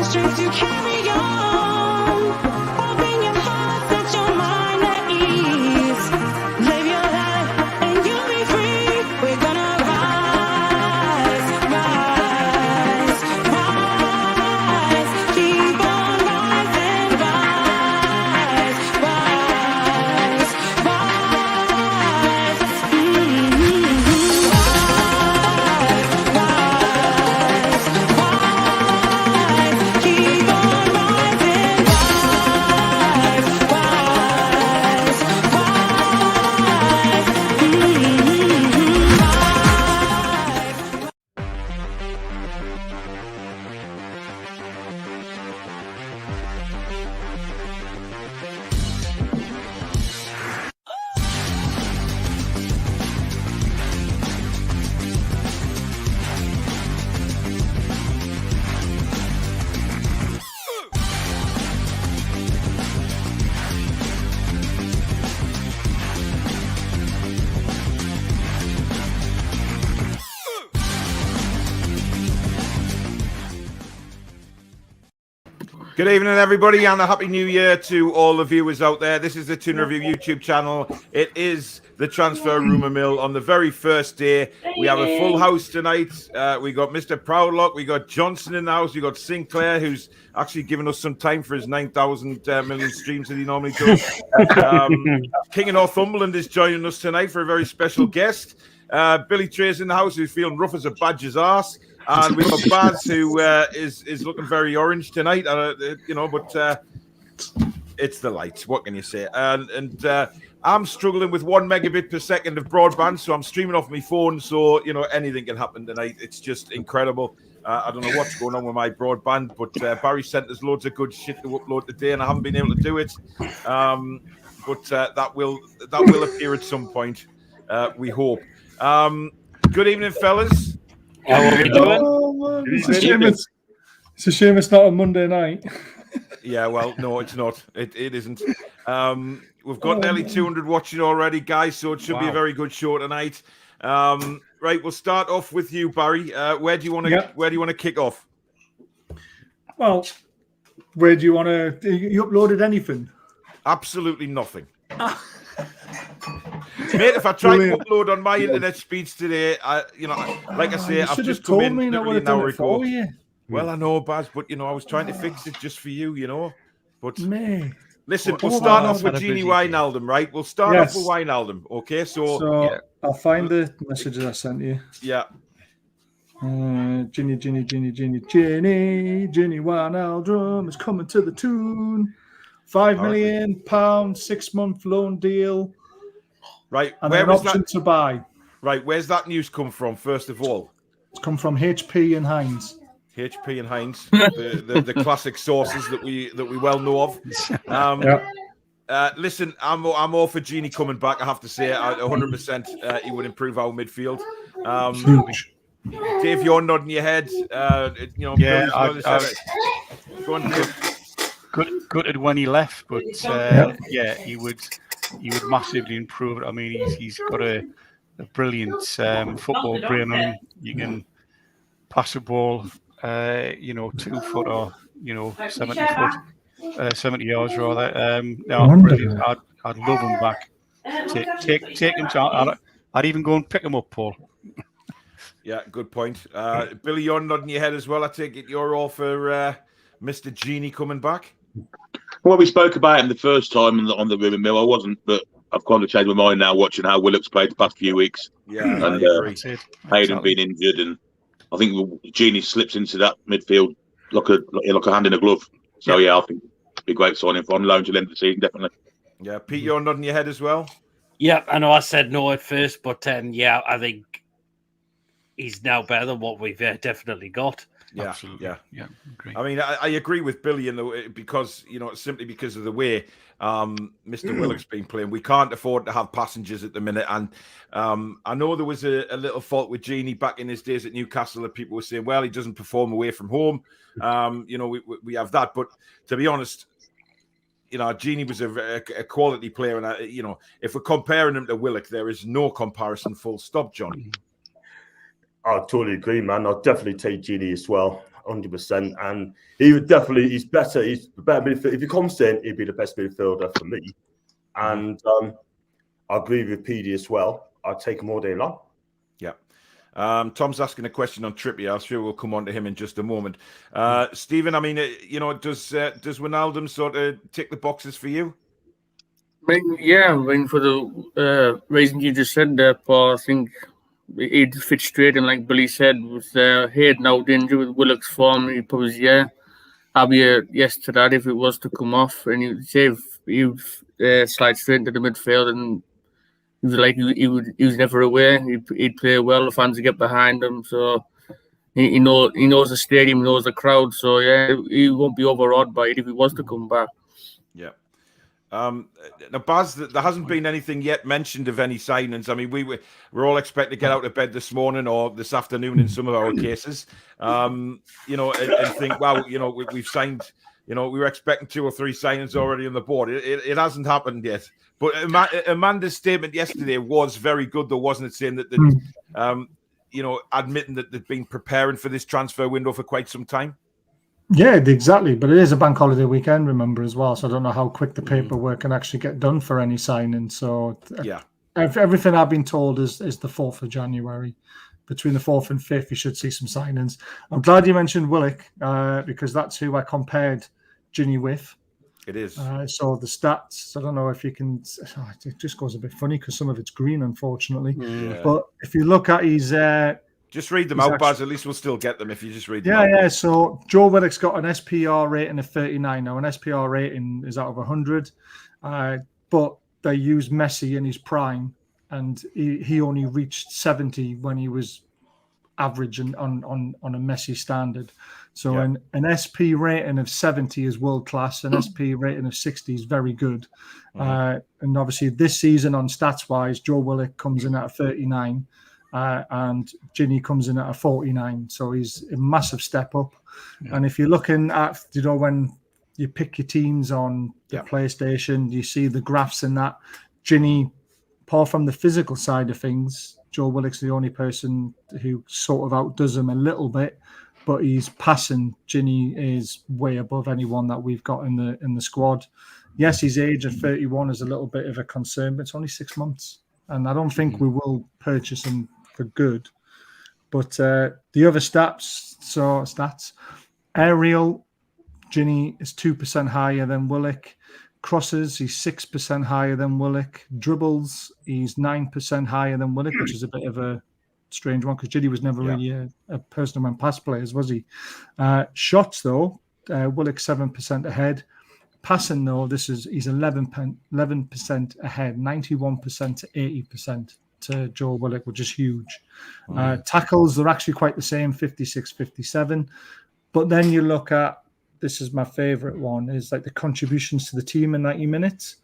strength to carry on. Open your heart, set your mind at ease. Live your life and you'll be free. We're gonna rise, rise, rise. Keep on rising, rise, rise, rise. Keep on rising, rise, rise, Good evening, everybody, and a happy new year to all the viewers out there. This is the Toon Review YouTube channel. It is the transfer rumour mill on the very first day. We have a full house tonight. We got Mr. Proudlock, we got Johnson in the house, we got Sinclair, who's actually given us some time for his 9,000 million streams that he normally does. King of Northumberland is joining us tonight for a very special guest. Billy Trey's in the house, who's feeling rough as a badger's arse. And we've got Baz, who is looking very orange tonight, but it's the lights. What can you say? And I'm struggling with 1 megabit per second of broadband, so I'm streaming off my phone. So anything can happen tonight. It's just incredible. I don't know what's going on with my broadband, but Barry sent us loads of good shit to upload today, and I haven't been able to do it. But that will appear at some point. We hope. Good evening, fellas. How are we doing? Oh, it's a shame it's not a Monday night. Yeah, well, no, it's not. It isn't. We've got nearly 200 watching already, guys, so it should be a very good show tonight. Right, we'll start off with you, Barry. Where do you want to kick off? Well, where do you want to? You uploaded anything? Absolutely nothing. Mate, if I try to upload on my internet speeds today, like I say, I've just come in literally an hour ago. Well, I know, Baz, but I was trying to fix it just for you, But listen, we'll start off with Genie Wijnaldum, right? We'll start off with Wijnaldum, okay? So I'll find the messages I sent you. Yeah. Genie Wijnaldum is coming to the Toon. £5 million, 6-month loan deal. Right, and an option to buy. Right, where's that news come from? First of all, it's come from HP and Heinz. HP and Heinz, the classic sources that we well know of. Listen, I'm all for Genie coming back. I have to say, 100%, he would improve our midfield. Dave, you're nodding your head. Go on, Dave. Gutted when he left, but he would massively improve it. I mean, he's got a brilliant football brain on him. You can pass a ball, 2 foot or 70 foot, 70 yards rather. Brilliant. I'd love him back. Take him to. I'd even go and pick him up, Paul. Yeah, good point. Billy, you're nodding your head as well. I take it you're all for Mr. Genie coming back. Well, we spoke about him the first time on the Rumour Mill. I wasn't, but I've kind of changed my mind now watching how Willock's played the past few weeks. Yeah, and Hayden being injured, and I think Genie slips into that midfield like a hand in a glove. So I think it'd be a great signing for on loan to the end of the season, definitely. Yeah, Pete, you're nodding your head as well. Yeah, I know I said no at first, but I think he's now better than what we've definitely got. Yeah, absolutely. Yeah. Agree. I mean, I agree with Billy because simply because of the way Mr. Willock's been playing, we can't afford to have passengers at the minute. And I know there was a little fault with Genie back in his days at Newcastle that people were saying, well, he doesn't perform away from home. We have that, but to be honest, Genie was a quality player, and if we're comparing him to Willock, there is no comparison. Full stop, John. I totally agree, man. I'll definitely take Genie as well. 100%. And he would definitely, he's better. He's the better midfielder. If he comes in, he'd be the best midfielder for me. And I agree with PD as well. I'd take him all day long. Yeah. Tom's asking a question on Trippier. I'm sure we'll come on to him in just a moment. Stephen, I mean, does Wijnaldum sort of tick the boxes for you? I mean, for the reason you just said there, Paul, I think he'd fit straight in, like Billy said, with Hayden out injured with Willock's form. He'd probably, I'd be a yes to that if it was to come off. And he'd slide straight into the midfield, and he was like he was never away. He'd play well. The fans would get behind him. So he knows the stadium, he knows the crowd. So he won't be overawed by it if he was to come back. Yeah. Now, Baz, there hasn't been anything yet mentioned of any signings. I mean, we're all expected to get out of bed this morning or this afternoon in some of our cases, and think, wow, we've signed. We were expecting 2 or 3 signings already on the board. It hasn't happened yet. But Amanda's statement yesterday was very good, though, wasn't it? Saying that admitting that they've been preparing for this transfer window for quite some time. Yeah, exactly. But it is a bank holiday weekend, remember, as well. So I don't know how quick the paperwork can actually get done for any signing. So everything I've been told is the 4th of January. Between the 4th and 5th, you should see some signings. I'm glad you mentioned Willock because that's who I compared Genie with. It is. So the stats, I don't know if you can... it just goes a bit funny because some of it's green, unfortunately. Yeah. But if you look at his... just read them out, Baz. At least we'll still get them if you just read them out. Yeah. So Joe Willock's got an SPR rating of 39 now. An SPR rating is out of 100. But they used Messi in his prime, and he only reached 70 when he was average and on a Messi standard. So an SP rating of 70 is world class. An SP rating of 60 is very good. And obviously this season on stats wise, Joe Willock comes in at a 39. And Genie comes in at a 49, so he's a massive step up. Yeah. And if you're looking at, when you pick your teams on the PlayStation, you see the graphs in that. Genie, apart from the physical side of things, Joe Willock's the only person who sort of outdoes him a little bit, but he's passing. Genie is way above anyone that we've got in the squad. Yes, his age at 31 is a little bit of a concern, but it's only 6 months. And I don't think we will purchase him for good. But the other stats, aerial, Genie is 2% higher than Willock. Crosses, he's 6% higher than Willock. Dribbles, he's 9% higher than Willock, which is a bit of a strange one because Genie was never really a person among pass players, was he? Shots, though, Willock 7% ahead. Passing, though, he's 11% ahead, 91% to 80% to Joe Willock, which is huge. Tackles, they're actually quite the same, 56, 57. But then you look at, this is my favourite one, is like the contributions to the team in 90 minutes.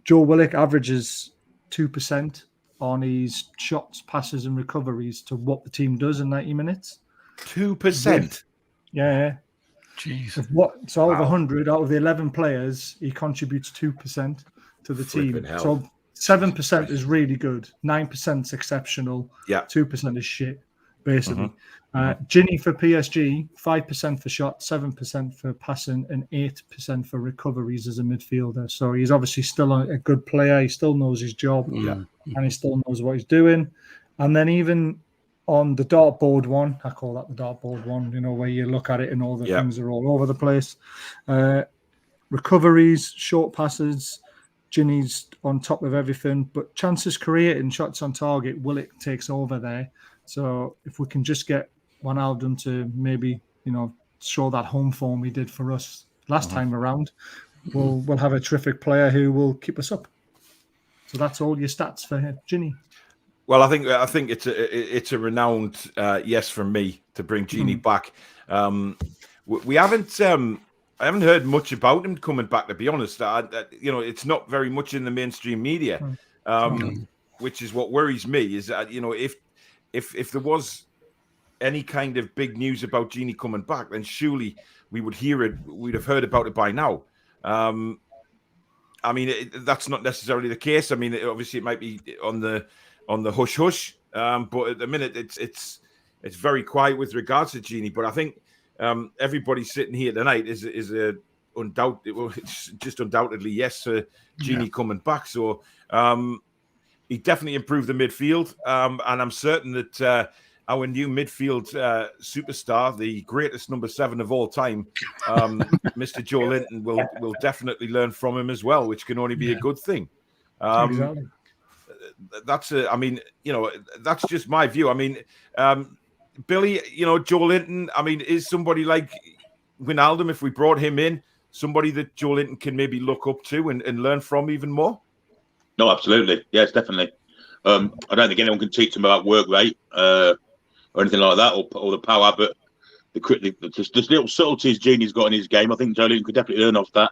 Joe Willock averages 2% on his shots, passes and recoveries to what the team does in 90 minutes. 2%? Yeah. Jeez. So out of 100, out of the 11 players, he contributes 2% to the team. Hell. So 7% is really good. 9% is exceptional. 2% is shit, basically. Genie for PSG, 5% for shots, 7% for passing, and 8% for recoveries as a midfielder. So he's obviously still a good player. He still knows his job, and he still knows what he's doing. And then even on the dartboard one, I call that the dartboard one, where you look at it and all the things are all over the place. Recoveries, short passes, Genie's on top of everything, but chances created and shots on target, Willock takes over there. So if we can just get Wijnaldum to maybe, show that home form he did for us last time around, we'll have a terrific player who will keep us up. So that's all your stats for Genie. Well, I think it's a renowned yes from me to bring Genie back. We haven't I haven't heard much about him coming back, to be honest. It's not very much in the mainstream media, which is what worries me. Is that if there was any kind of big news about Genie coming back, then surely we would hear it. We'd have heard about it by now. That's not necessarily the case. Obviously, it might be on the hush hush, but at the minute it's very quiet with regards to Genie. But I think everybody sitting here tonight is a it's just undoubtedly yes, Genie coming back. So he definitely improved the midfield, and I'm certain that our new midfield superstar, the greatest number 7 of all time, Mr. Joelinton, will definitely learn from him as well, which can only be a good thing. Exactly. That's that's just my view. I mean, Billy, Joelinton, I mean, is somebody like Wijnaldum, if we brought him in, somebody that Joelinton can maybe look up to and learn from even more? No, absolutely. Yes, definitely. I don't think anyone can teach him about work rate or anything like that, or the power, but the little subtleties Genie's got in his game, I think Joelinton could definitely learn off that.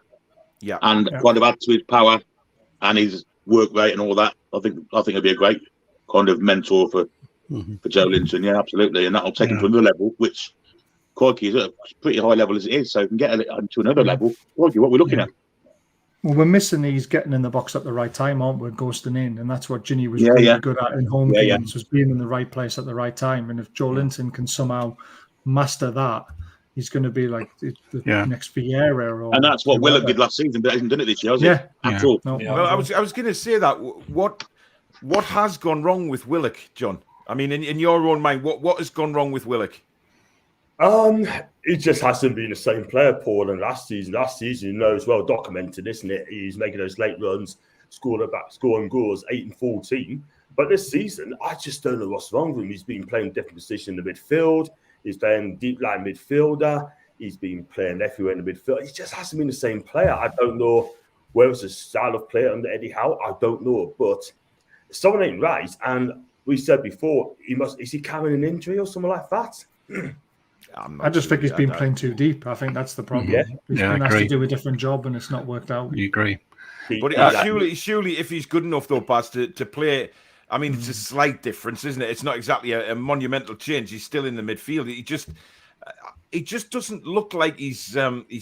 Yeah. And kind of add to his power and his work rate and all that. I think it'd be a great kind of mentor for Joelinton. Yeah, absolutely. And that'll take him to another level, which Crikey is at a pretty high level as it is, so we can get it to another level. Crikey, what we're looking at. Well, we're missing these getting in the box at the right time, aren't we? Ghosting in, and that's what Genie was really good at in home games, was being in the right place at the right time. And if Joelinton can somehow master that, he's going to be like the next Vieira. And that's what Willock did last season, but hasn't done it this year, has he? At all. No. Well, I was going to say that. What has gone wrong with Willock, John? I mean, in your own mind, what has gone wrong with Willock? He just hasn't been the same player, Paul, and last season, it's well documented, isn't it? He's making those late runs, scoring goals, 8 and 14. But this season, I just don't know what's wrong with him. He's been playing different positions in the midfield. He's playing deep line midfielder. He's been playing everywhere in the midfield. He just hasn't been the same player. I don't know whether it's a style of player under Eddie Howe. I don't know, but someone ain't right. And we said before, is he carrying an injury or something like that? I just think he's been playing too deep. I think that's the problem. He's been asked to do a different job and it's not worked out. You agree. But surely, if he's good enough, though, Baz, to play, I mean, it's a slight difference, isn't it? It's not exactly a monumental change. He's still in the midfield. He just doesn't look like he's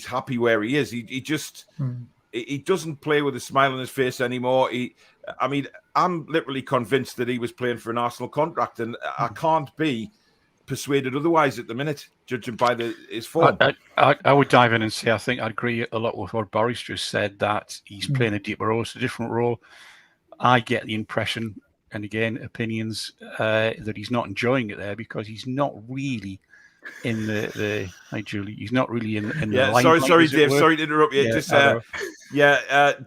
happy where he is. He doesn't play with a smile on his face anymore. I'm literally convinced that he was playing for an Arsenal contract, and I can't be persuaded otherwise at the minute, judging by his form. I would dive in and say I think I agree a lot with what Boris just said, that he's playing a deeper role, it's a different role. I get the impression, and again, opinions, that he's not enjoying it there because he's not really in the hi Julie, he's not really in the limelight. Sorry, Dave. Sorry to interrupt you.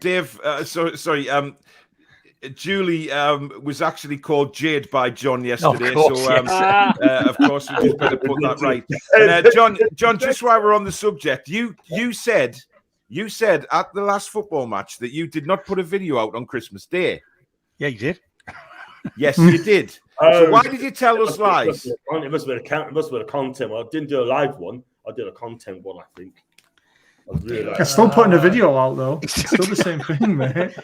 Dave. Sorry. Julie was actually called Jade by John yesterday, of course we just better put that right. And, John, just while we're on the subject, you said at the last football match that you did not put a video out on Christmas Day. Yeah, you did. Yes, you did. So why did you tell us lies? It must have been a content one. I didn't do a live one. I did a content one, I think. I'm still putting a video out though. It's still the same thing, mate.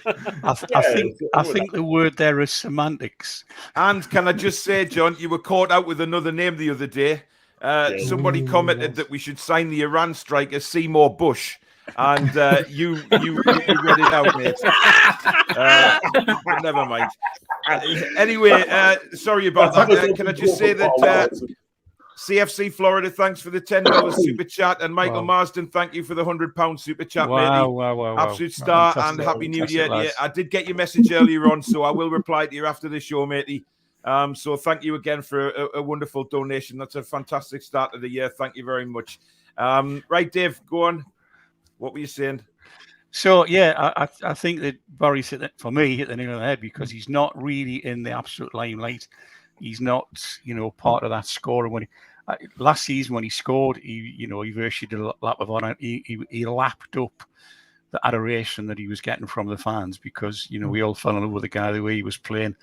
I think the word there is semantics. And can I just say, John, you were caught out with another name the other day. Somebody commented that we should sign the Iran striker Seymour Bush, and you read it out, mate. Never mind. Anyway, sorry about that. Can I just say that CFC Florida, thanks for the $10 super chat, and Michael Marsden, thank you for the £100 super chat, wow. Absolute star, and happy New Year. Yeah, I did get your message earlier on, so I will reply to you after the show, matey. So thank you again for a wonderful donation. That's a fantastic start of the year. Thank you very much. Right, Dave, go on. What were you saying? So yeah, I think that Boris hit the nail on the head, because he's not really in the absolute limelight. He's not, part of that scoring. When last season when he scored, he virtually did a lap of honor. He lapped up the adoration that he was getting from the fans, because we all fell in love with the guy, the way he was playing.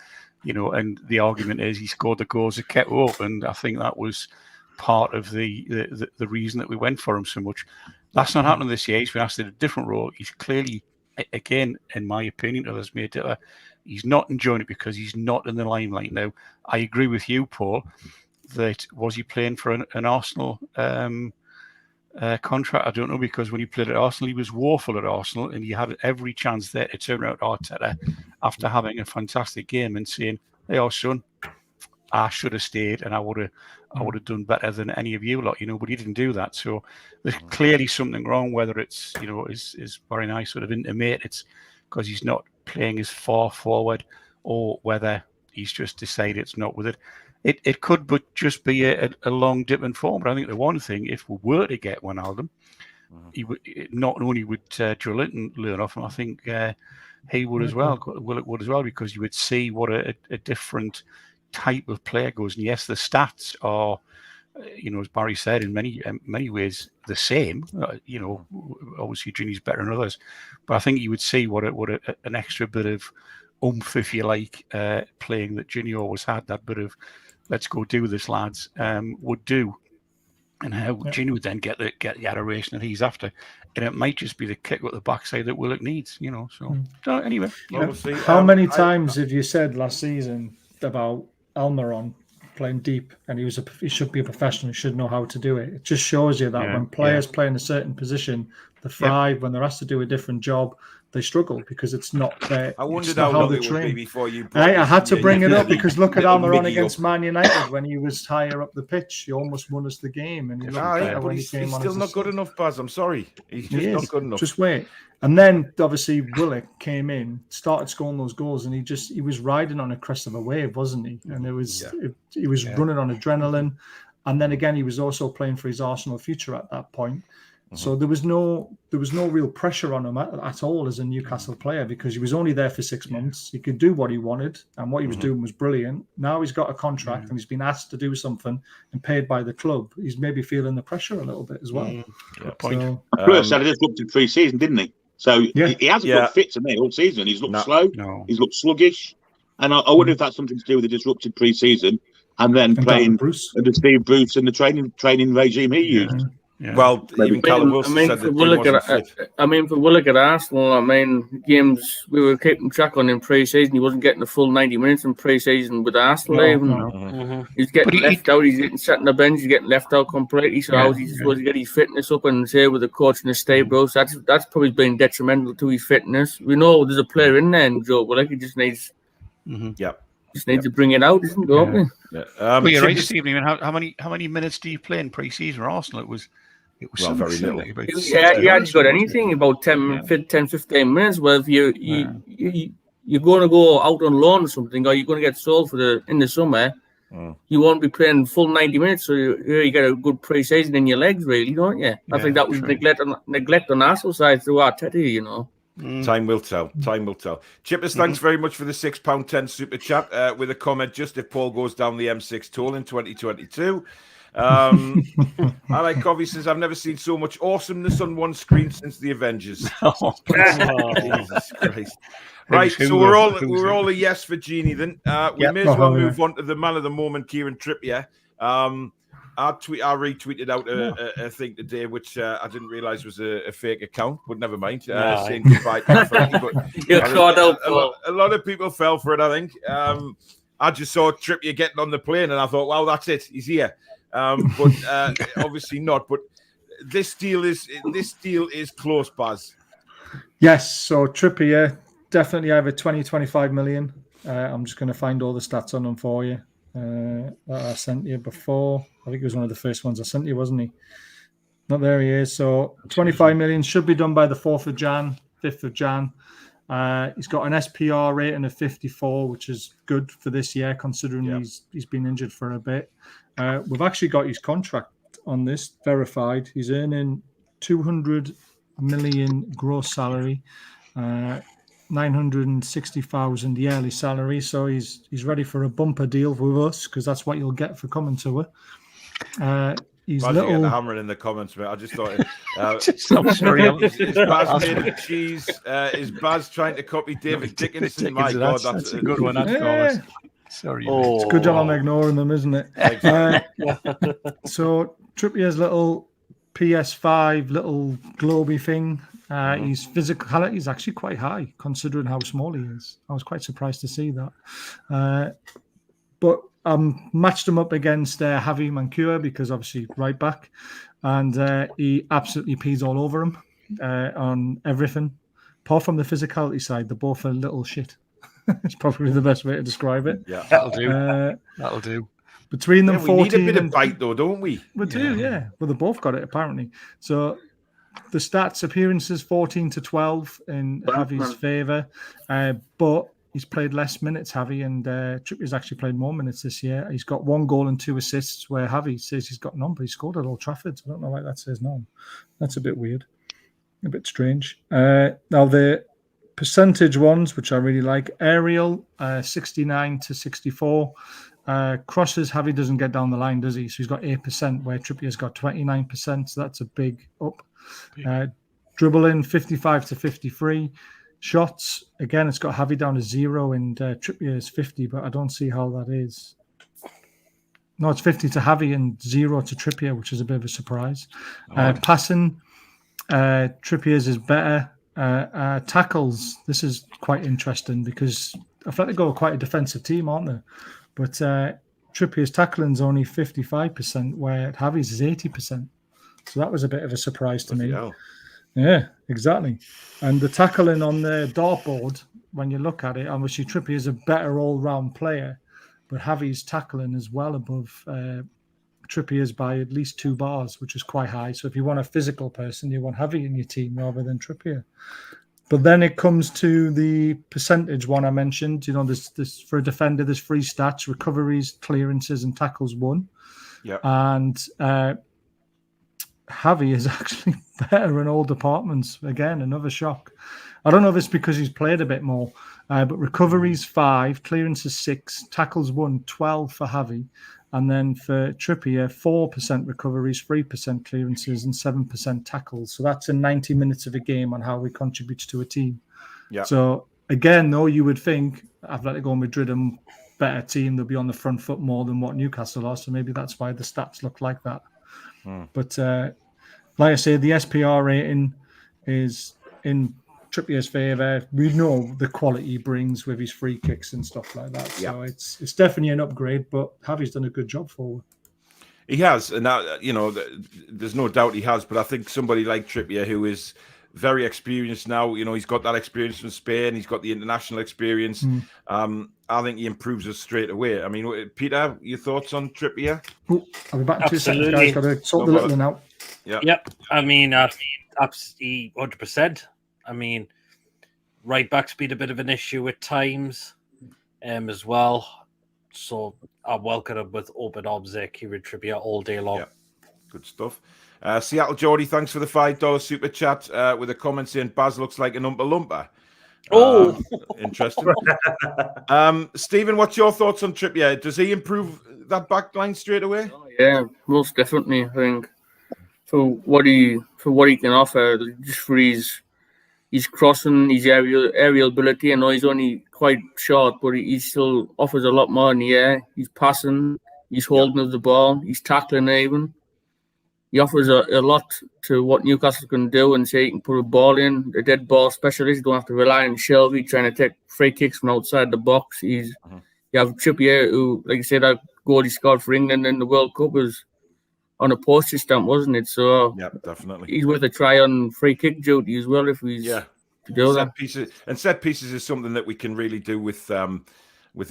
And the argument is he scored the goals that kept up, and I think that was part of the reason that we went for him so much. That's not happening this year. He's been asked in a different role. He's clearly, again, in my opinion, others may differ, he's not enjoying it because he's not in the limelight now. I agree with you, Paul, that was he playing for an Arsenal contract? I don't know, because when he played at Arsenal, he was woeful at Arsenal, and he had every chance there to turn out Arteta after having a fantastic game and saying, "Hey, our son, I should have stayed and I would have done better than any of you lot, but he didn't do that. So there's clearly something wrong, whether it's, is very nice sort of intimate, it's because he's not playing as far forward, or whether he's just decided it's not with it. It could but just be a long dip in form. But I think the one thing, if we were to get Wijnaldum, he would, not only would Joelinton learn off him, I think he would as well, Willock would as well, because you would see what a different type of player goes. And yes, the stats are, as Barry said, in many ways the same. Obviously Genie's better than others, but I think you would see what an extra bit of oomph, if you like, playing that Genie always had, that bit of let's go do this, lads, would do, and how Genie would then get the adoration that he's after, and it might just be the kick at the backside that Willock needs, So anyway, we'll see. How many times have you said last season about Almiron playing deep, and he should be a professional, he should know how to do it? It just shows you that when players play in a certain position, they thrive. When they're asked to do a different job, they struggle because it's not their. I wondered how long it would be before you. I had to bring it up because look at Almiron against Man United when he was higher up the pitch. He almost won us the game, and but he's still not good enough, Baz. I'm sorry, he's just not good enough. Just wait. And then obviously Willock came in, started scoring those goals, and he was riding on a crest of a wave, wasn't he? And he was running on adrenaline, and then again he was also playing for his Arsenal future at that point. So there was no real pressure on him at all as a Newcastle player, because he was only there for 6 months. He could do what he wanted, and what he was doing was brilliant. Now he's got a contract and he's been asked to do something and paid by the club. He's maybe feeling the pressure a little bit as well. Good point. So, Plus, had a disrupted pre-season, didn't he? So he hasn't looked fit to me all season. He's looked slow. No. He's looked sluggish, and I wonder if that's something to do with the disrupted pre-season and then playing under Steve Bruce and the training regime he used. Yeah. Well, even Callum Wilson said that for Willock at Arsenal, games we were keeping track on in pre-season. He wasn't getting the full 90 minutes in pre-season with Arsenal. He's getting left out. He's getting sat on the bench. He's getting left out completely. So how is he supposed to get his fitness up and say with the coach and the Steve Bruce? That's probably been detrimental to his fitness. We know there's a player in there, and Joe Willock. He just needs. Just needs to bring it out, isn't it? But you're right, Stephen. How many minutes do you play in pre-season or Arsenal? It was very little. He hadn't got anything about 10, 15 minutes. Well, if you're going to go out on loan or something, or you're going to get sold in the summer, you won't be playing full 90 minutes. So you get a good pre-season in your legs, really, don't you? I think that was neglect on Arsenal's side through Arteta, Time will tell. Chippers, thanks very much for the £6.10 super chat with a comment just if Paul goes down the M6 toll in 2022. I like Covey since I've never seen so much awesomeness on one screen since the Avengers. Jesus Christ. Right, so we're all a yes for Genie then. We may as well move on to the man of the moment, Kieran Trippier. I retweeted out a thing today, which I didn't realise was a fake account, but never mind. Saying goodbye to Frankie, but a lot of people fell for it, I think. I just saw Trippier getting on the plane and I thought, well, that's it. He's here. But obviously not. But this deal is close, Baz. Yes, so Trippier definitely over 20-25 million. I'm just going to find all the stats on them for you that I sent you before. I think it was one of the first ones I sent you, wasn't he? Not there he is. So 25 million should be done by the 4th of Jan, 5th of Jan. He's got an SPR rating of 54, which is good for this year, considering he's been injured for a bit. We've actually got his contract on this verified. He's earning 200 million gross salary, 960,000 yearly salary. So he's ready for a bumper deal with us, because that's what you'll get for coming to it. He's little. Get the hammering in the comments, mate. I just thought is Baz made of cheese? Is Baz trying to copy David Dickinson? My God, that's a good one. Sorry, it's a good job I'm ignoring them, isn't it? So Trippier's little PS5 little globy thing. His physicality is actually quite high, considering how small he is. I was quite surprised to see that. But matched him up against Javi Manquillo, because obviously right back, and he absolutely pees all over him on everything. Apart from the physicality side, they're both a little shit. It's probably the best way to describe it. Yeah, That'll do. Uh, That'll do. between them, yeah, we need a 14 bit of and bite though, don't we? we do, yeah. Well, they both got it apparently. So the stats: appearances 14 to 12 in Javi's favour, but he's played less minutes, Javi, and Trippier's actually played more minutes this year. He's got 1 goal and 2 assists, where Javi says he's got none, but he scored at Old Trafford. So I don't know why that says none. That's a bit weird, a bit strange. Now the percentage ones, which I really like: aerial 69 to 64. Crosses, Javi doesn't get down the line, does he? So he's got 8%, where Trippier's got 29%. So that's a big up. Dribbling 55 to 53. Shots, again, it's got Javi down to 0 and Trippier is 50, but I don't see how that is. No, it's 50 to Javi and 0 to Trippier, which is a bit of a surprise. Passing, Trippier's is better. Tackles, this is quite interesting because Atletico are quite a defensive team, aren't they? But Trippier's tackling's only 55%, where Javi's is 80%. So that was a bit of a surprise to me. Yeah, exactly. And the tackling on the dartboard, when you look at it, obviously Trippier is a better all-round player, but Javi's tackling is well above Trippier's by at least 2 bars, which is quite high. So if you want a physical person, you want Javi in your team rather than Trippier. But then it comes to the percentage one I mentioned. You know, this for a defender, there's 3 stats: recoveries, clearances, and tackles won. Yeah. And Javi is actually better in all departments. Again, another shock. I don't know if it's because he's played a bit more, but recoveries 5, clearances 6, tackles 1, 12 for Javi. And then for Trippier, 4% recoveries, 3% clearances, and 7% tackles. So that's in 90 minutes of a game on how he contributes to a team. Yeah. So again, though, you would think Atletico Madrid are better team. They'll be on the front foot more than what Newcastle are. So maybe that's why the stats look like that. But like I say, the SPR rating is in Trippier's favour. We know the quality he brings with his free kicks and stuff like that. So it's definitely an upgrade, but Javi's done a good job for it. He has, and that, you know, there's no doubt he has. But I think somebody like Trippier, who is very experienced now, you know, he's got that experience from Spain, he's got the international experience. I think he improves us straight away. I mean, Peter, your thoughts on Trippier? Ooh, I'll be back in 2 seconds, guys. Got to sort the little one out. Yep. I mean, absolutely 100%. I mean, right back's been a bit of an issue at times as well. So I welcome him with open arms there, Kieran Trippier, all day long. Yeah. Good stuff. Seattle Geordie, thanks for the $5 super chat with a comment saying Baz looks like an Oompa Loompa. Interesting. Stephen, what's your thoughts on Trippier? Does he improve that back line straight away? Yeah, most definitely. I think for what he can offer, just for his crossing, his aerial ability. I know he's only quite short, but he still offers a lot more in the air. He's passing, he's holding of the ball, he's tackling even. He offers a lot to what Newcastle can do, and say he can put a ball in, a dead ball specialist. You don't have to rely on Shelvey trying to take free kicks from outside the box. You have Trippier, who, like I said, that goal he scored for England in the World Cup was on a postage stamp, wasn't it? So yeah, definitely. He's worth a try on free kick duty as well if he's to do that. Set pieces is something that we can really do with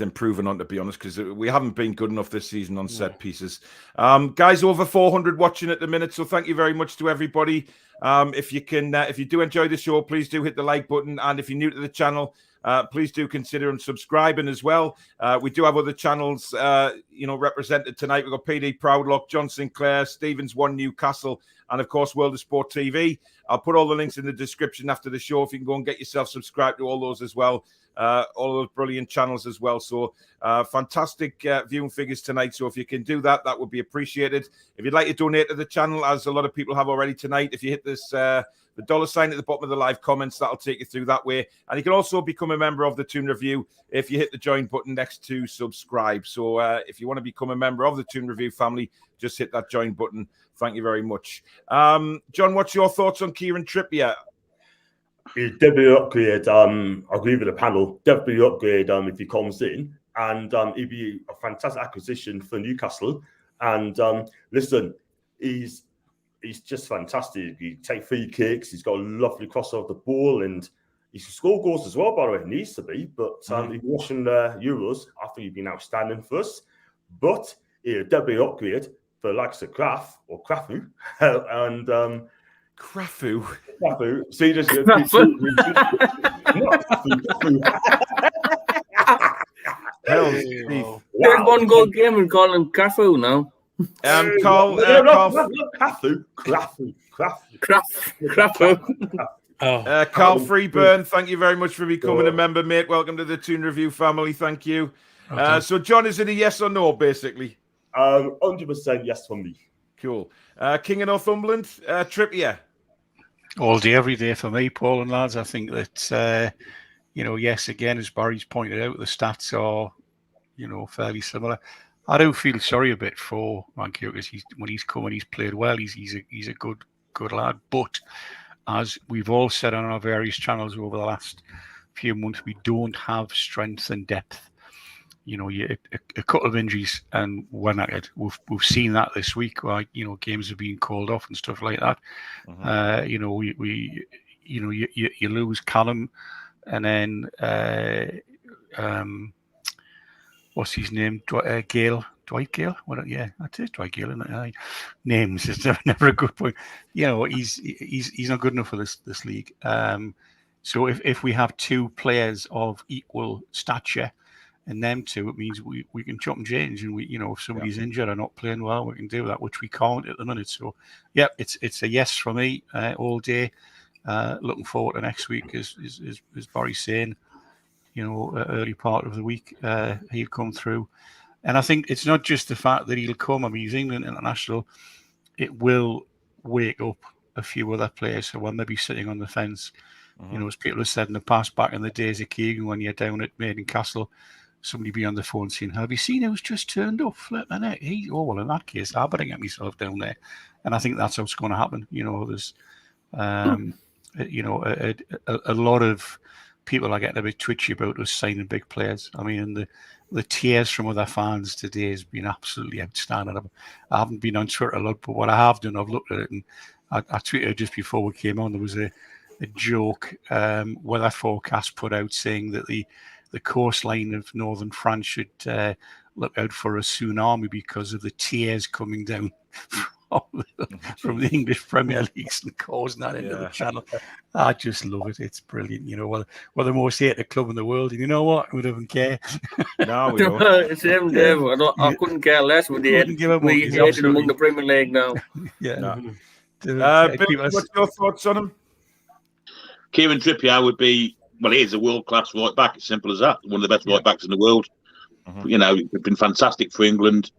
improving on, to be honest, because we haven't been good enough this season on set pieces. Guys, over 400 watching at the minute, so thank you very much to everybody. If you do enjoy the show, please do hit the like button, and if you're new to the channel, please do consider subscribing as well. We do have other channels, represented tonight. We've got PD Proudlock, John Sinclair, Stevens One Newcastle, and of course World of Sport TV. I'll put all the links in the description after the show if you can go and get yourself subscribed to all those as well. All those brilliant channels as well. So fantastic viewing figures tonight. So if you can do that, that would be appreciated. If you'd like to donate to the channel, as a lot of people have already tonight, if you hit this the $sign at the bottom of the live comments, that'll take you through that way. And you can also become a member of the Toon Review if you hit the join button next to subscribe. So if you want to become a member of the Toon Review family, just hit that join button. Thank you very much. John, what's your thoughts on Kieran Trippier? He's definitely an upgrade. I agree with the panel. Definitely an upgrade if he comes in. And he'd be a fantastic acquisition for Newcastle. And listen, he's just fantastic. He takes free kicks. He's got a lovely cross off the ball, and He can score goals as well, by the way. It needs to be. But if you're watching the Euros, I think he's been outstanding for us. But he'll definitely upgrade for the likes of Kraft or Krafu. And Krafu. So you just There's one goal game and call him Krafu now. Carl, Krafu. Carl Freeburn, thank you very much for becoming a member, mate. Welcome to the Toon Review family. Thank you. So, John, is it a yes or no, basically? 100% yes from me. Cool. King of Northumberland, Trippier. All day, every day for me, Paul and lads. I think that, yes, again, as Barry's pointed out, the stats are, fairly similar. I do feel sorry a bit for Manquillo because when he's come and he's played well, he's a good lad. But as we've all said on our various channels over the last few months, we don't have strength and depth. A couple of injuries and we're knackered. We've seen that this week, where games are being called off and stuff like that. You lose Callum, and then what's his name? Gayle. Dwight Gayle? Yeah, that is Dwight Gayle, isn't it? Names is never a good point. He's not good enough for this league. So if we have two players of equal stature, and them two, it means we can chop and change, and if somebody's injured or not playing well, we can do that, which we can't at the minute. So, yeah, it's a yes for me all day. Looking forward to next week, as Barry's saying. Early part of the week, he'll come through, and I think it's not just the fact that he'll come. I mean, he's England international. It will wake up a few other players who are maybe sitting on the fence. As people have said in the past, back in the days of Keegan, when you're down at Maiden Castle, somebody be on the phone saying, "Have you seen who's just turned up?" Flipping it. Well, in that case, I better get myself down there. And I think that's how it's going to happen. There's, a lot of people are getting a bit twitchy about us signing big players. I mean, the tears from other fans today has been absolutely outstanding. I haven't been on Twitter a lot, but what I have done, I've looked at it, and I tweeted just before we came on, there was a joke weather forecast put out saying that the coastline of northern France should look out for a tsunami because of the tears coming down from the English Premier Leagues and causing that into the channel. I just love it. It's brilliant. We're the most hated club in the world, and you know what? We don't care. No, we don't. It's him, Dave. I couldn't care less with the we hated among the Premier League now. What's your thoughts on him? Kieran Trippier would be, well, he is a world-class right back. As simple as that. One of the best right backs in the world. He's been fantastic for England.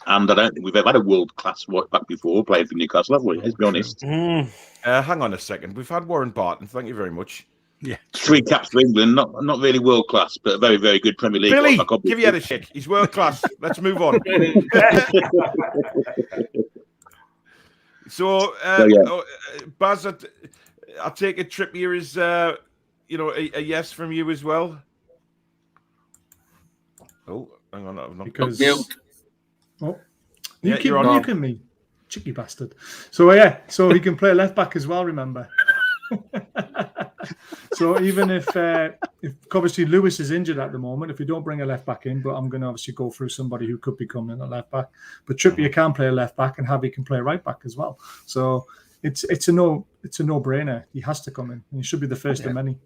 And I don't think we've ever had a world-class right back before playing for Newcastle, have we? Let's be honest. Hang on a second. We've had Warren Barton. Thank you very much. Yeah. 3 caps for England. Not really world-class, but a very, very good Premier League. Billy, give you a shake. He's world-class. Let's move on. So, Baz, I take it Trippier is, a yes from you as well. Oh, hang on, I'm not because yeah, you keep muting me, cheeky bastard. So so he can play left back as well. Remember. So even if obviously Lewis is injured at the moment, if we don't bring a left back in, but I'm going to obviously go through somebody who could be coming at left back. But Trippier can play left back, and Javi can play right back as well. So it's a no-brainer. He has to come in, and he should be the first of many.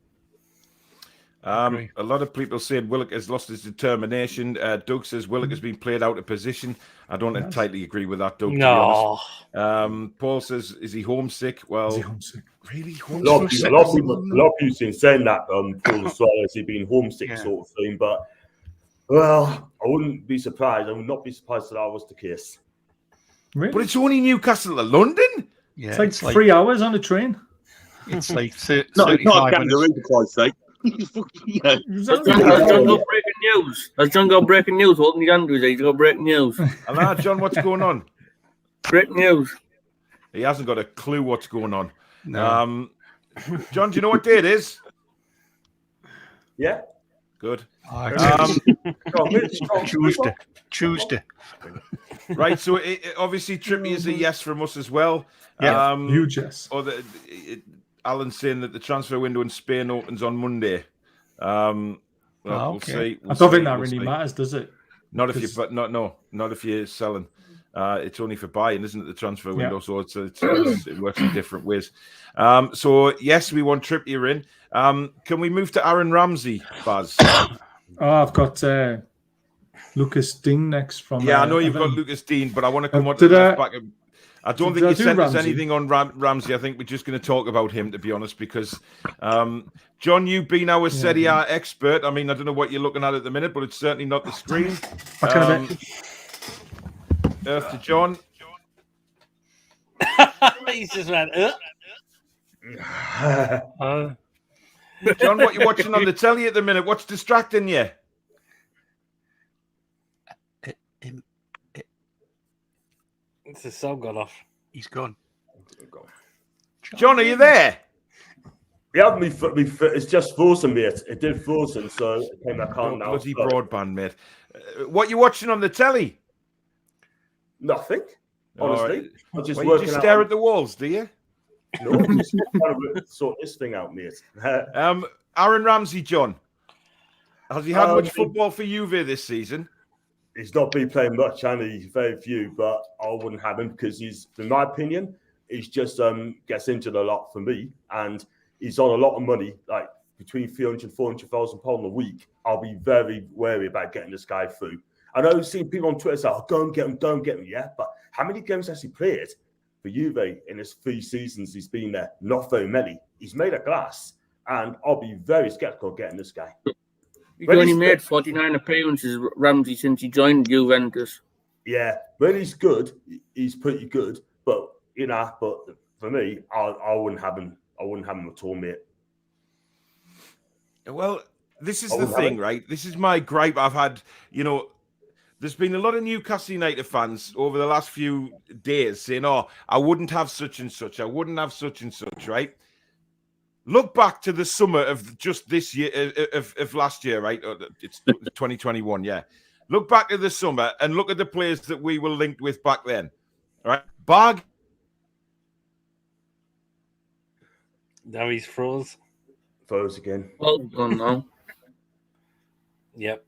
A lot of people saying Willock has lost his determination. Doug says Willock has been played out of position. I don't entirely agree with that, Doug. No. Paul says, is he homesick? Well, is he homesick? Really? A lot of people been saying that, Paul, as well as he been homesick sort of thing. But, well, I wouldn't be surprised. I would not be surprised if that was the case. Really? But it's only Newcastle to London? Yeah, it's like 3 hours on a train. It's like not a kangaroo, for Christ's sake. Has John got breaking news? Has John got breaking news? Holding the Andrews, he's got breaking news. Hello, John, what's going on? Breaking news. He hasn't got a clue what's going on. No. John, do you know what day it is? Yeah. Good. Tuesday. Right, so obviously Trippier is a yes from us as well. Yeah, huge yes. Alan's saying that the transfer window in Spain opens on Monday. We'll see. I don't think that really matters, does it? Not if you're selling. It's only for buying, isn't it? The transfer window, so it works in different ways. So yes, we want Trippier in. Can we move to Aaron Ramsey, Baz? I've got Lucas Digne next from. I know you've got Lucas Digne, but I want to come on to the left back. I don't think you sent us anything on Ramsey. I think we're just going to talk about him, to be honest, because John, you've been our Serie A expert. I mean, I don't know what you're looking at the minute, but it's certainly not the screen. Earth to John. He's just went, John, what you watching on the telly at the minute? What's distracting you? It's the sound gone off. He's gone. John, are you there? Yeah, it's just frozen, mate. It did frozen, so it came back on now. Bloody broadband, mate. What you watching on the telly? Nothing, honestly. I'm just working. You just stare at the walls, do you? No, I'm just trying to sort this thing out, mate. Aaron Ramsey, John. Has he had much football for Juve this season? He's not been playing much, and he's very few, but I wouldn't have him because he's, in my opinion, he's just gets injured a lot for me, and he's on a lot of money, like between 300 and 400,000 pounds a week. I'll be very wary about getting this guy through. I know I've seen people on Twitter say, don't get him, yeah, but how many games has he played for Juve in his 3 seasons he's been there? Not very many. He's made of glass, and I'll be very sceptical of getting this guy. He's only made 49 appearances, Ramsey, since he joined Juventus. Yeah, when he's good, he's pretty good. But for me, I wouldn't have him. I wouldn't have him at all, mate. Well, this is the thing, right? This is my gripe. I've had, there's been a lot of Newcastle United fans over the last few days saying, I wouldn't have such and such. I wouldn't have such and such, right? Look back to the summer of just this year, of last year, right? It's 2021, yeah. Look back to the summer and look at the players that we were linked with back then, right? Now he's froze. Froze again. Oh, gone now. Yep.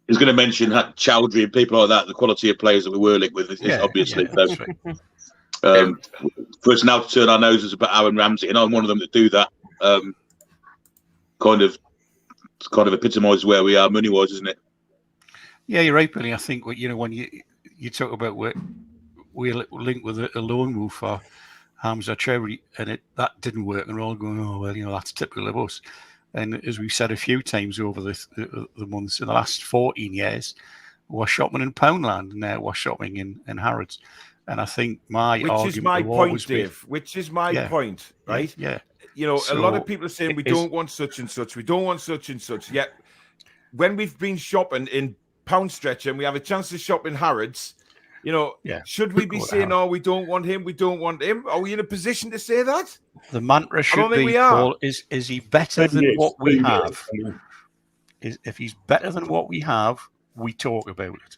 He's going to mention Chowdhury and people like that. The quality of players that we were linked with is obviously. For us now to turn our noses about Aaron Ramsey, and I'm one of them that do that. Kind of epitomises where we are money-wise, isn't it? Yeah, you're right, Billy. I think when you talk about we're linked with a loan move for Hamza Cherry, and that didn't work, and we're all going, that's typical of us. And as we've said a few times over the months, in the last 14 years, we're shopping in Poundland and we're shopping in Harrods. And I think Which is my point, Dave. Which is my point, right? Yeah. A lot of people are saying we don't want such and such. We don't want such and such. Yet, when we've been shopping in Pound Stretcher and we have a chance to shop in Harrods, should we be saying, we don't want him, we don't want him? Are we in a position to say that? The mantra should be, Paul, is he better than what we have? If he's better than what we have, we talk about it.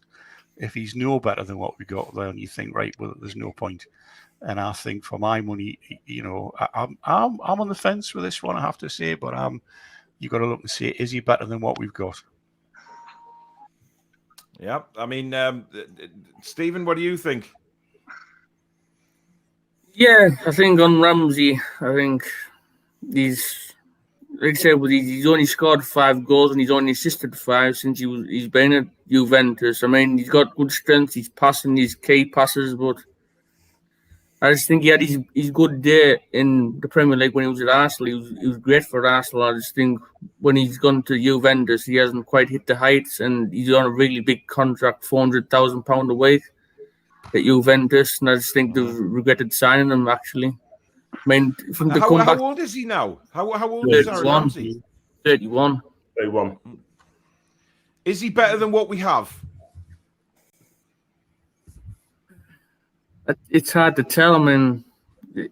If he's no better than what we got, then you think, right, well, there's no point. And I think for my money, I'm on the fence with this one, I have to say, but you've got to look and see, is he better than what we've got? Yeah, I mean, Stephen, what do you think? Yeah, I think on Ramsey, I think he's, like I said, he's only scored 5 goals and he's only assisted 5 since he's been at Juventus. I mean, he's got good strength, he's passing his key passes, but I just think he had his good day in the Premier League when he was at Arsenal. He was great for Arsenal. I just think when he's gone to Juventus, he hasn't quite hit the heights, and he's on a really big contract, £400,000 a week at Juventus, and I just think they've regretted signing him, actually. I mean, from the comeback... How old is he now? How old is Aaron Ramsey? 31. Is he better than what we have? It's hard to tell. I mean,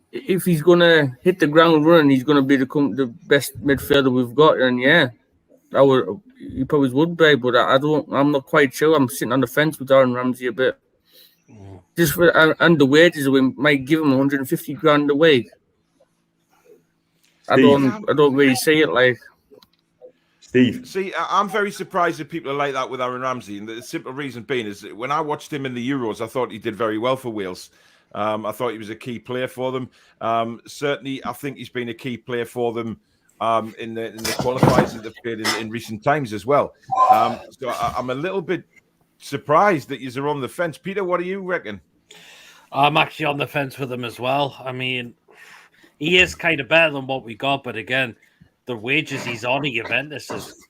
if he's going to hit the ground running, he's going to be the best midfielder we've got. And he probably would be, but I'm not quite sure. I'm sitting on the fence with Aaron Ramsey a bit. And the wages, we might give him 150 grand a week. I don't really see it like. Steve. See, I'm very surprised that people are like that with Aaron Ramsey, and the simple reason being is that when I watched him in the Euros, I thought he did very well for Wales. I thought he was a key player for them. Certainly, I think he's been a key player for them in the qualifiers that they've played in recent times as well. So I'm a little bit surprised that you're on the fence. Peter, what do you reckon? I'm actually on the fence with him as well. I mean, he is kind of better than what we got, but again, the wages he's on at Juventus is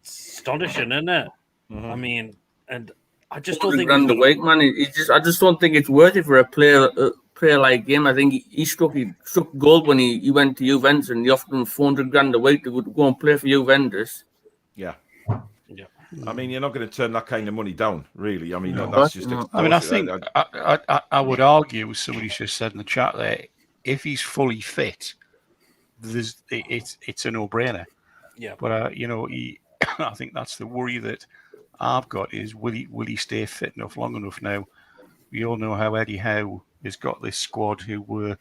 astonishing, isn't it? Mm-hmm. I mean, and I just don't think grand a week, man. I just don't think it's worth it for a player like him. I think he struck gold when he went to Juventus, and he offered him 400 grand a week to go and play for Juventus. Yeah. I mean, you're not going to turn that kind of money down, really. I mean, No. that's just. I mean, I think I would argue, somebody's just said in the chat there, if he's fully fit, it's a no-brainer. Yeah. But I think that's the worry that I've got is will he stay fit enough long enough now? We all know how Eddie Howe has got this squad who were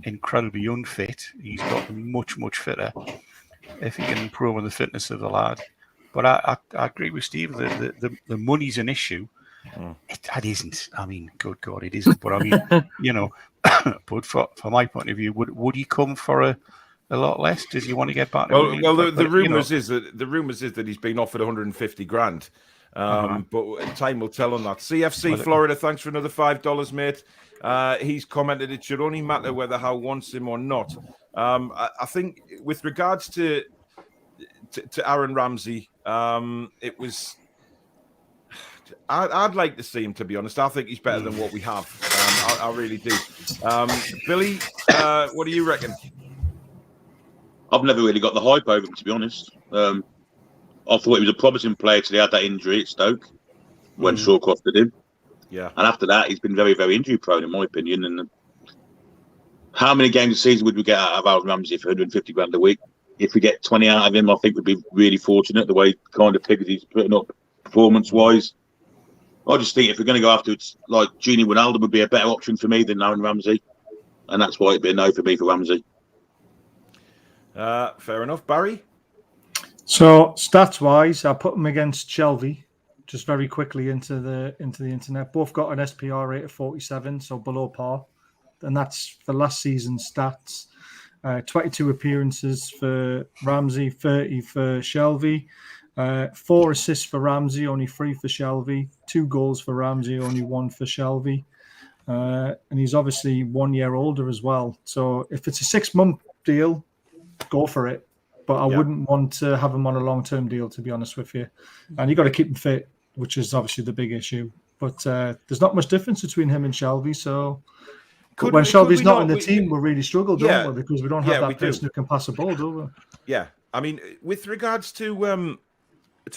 incredibly unfit. He's got them much, much fitter. If he can improve on the fitness of the lad. But I agree with Steve that the money's an issue. It isn't. I mean, good God, it isn't. But I mean, but for my point of view, would he come for a lot less? Does he want to get back? Well, the rumours is that he's been offered 150 grand. But time will tell on that. CFC Florida, thanks for another $5, mate. He's commented it should only matter whether Howe wants him or not. I think with regards to Aaron Ramsey, it was. I'd like to see him, to be honest. I think he's better than what we have. I really do. Billy, what do you reckon? I've never really got the hype over him, to be honest. I thought he was a promising player till he had that injury at Stoke when Shawcroft did him. Yeah. And after that, he's been very, very injury prone, in my opinion. And how many games a season would we get out of Aaron Ramsey for 150 grand a week? If we get 20 out of him, I think we'd be really fortunate the way kind of figures he's putting up performance-wise. I just think if we're going to go after it, like Genie Wijnaldum would be a better option for me than Aaron Ramsey. And that's why it'd be a no for me for Ramsey. Fair enough. Barry? So stats-wise, I put them against Shelvey, just very quickly into the internet. Both got an SPR rate of 47, so below par. And that's for last season's stats. 22 appearances for Ramsey, 30 for Shelvey. 4 assists for Ramsey, only 3 for Shelvey. 2 goals for Ramsey, only 1 for Shelvey. And he's obviously 1 year older as well. So if it's a 6-month deal, go for it. But I wouldn't want to have him on a long-term deal, to be honest with you. And you got to keep him fit, which is obviously the big issue. But there's not much difference between him and Shelvey. So when Shelvey's not in the team, we really struggle, don't we? Because we don't have that person who can pass a ball, do we? Yeah. I mean, with regards to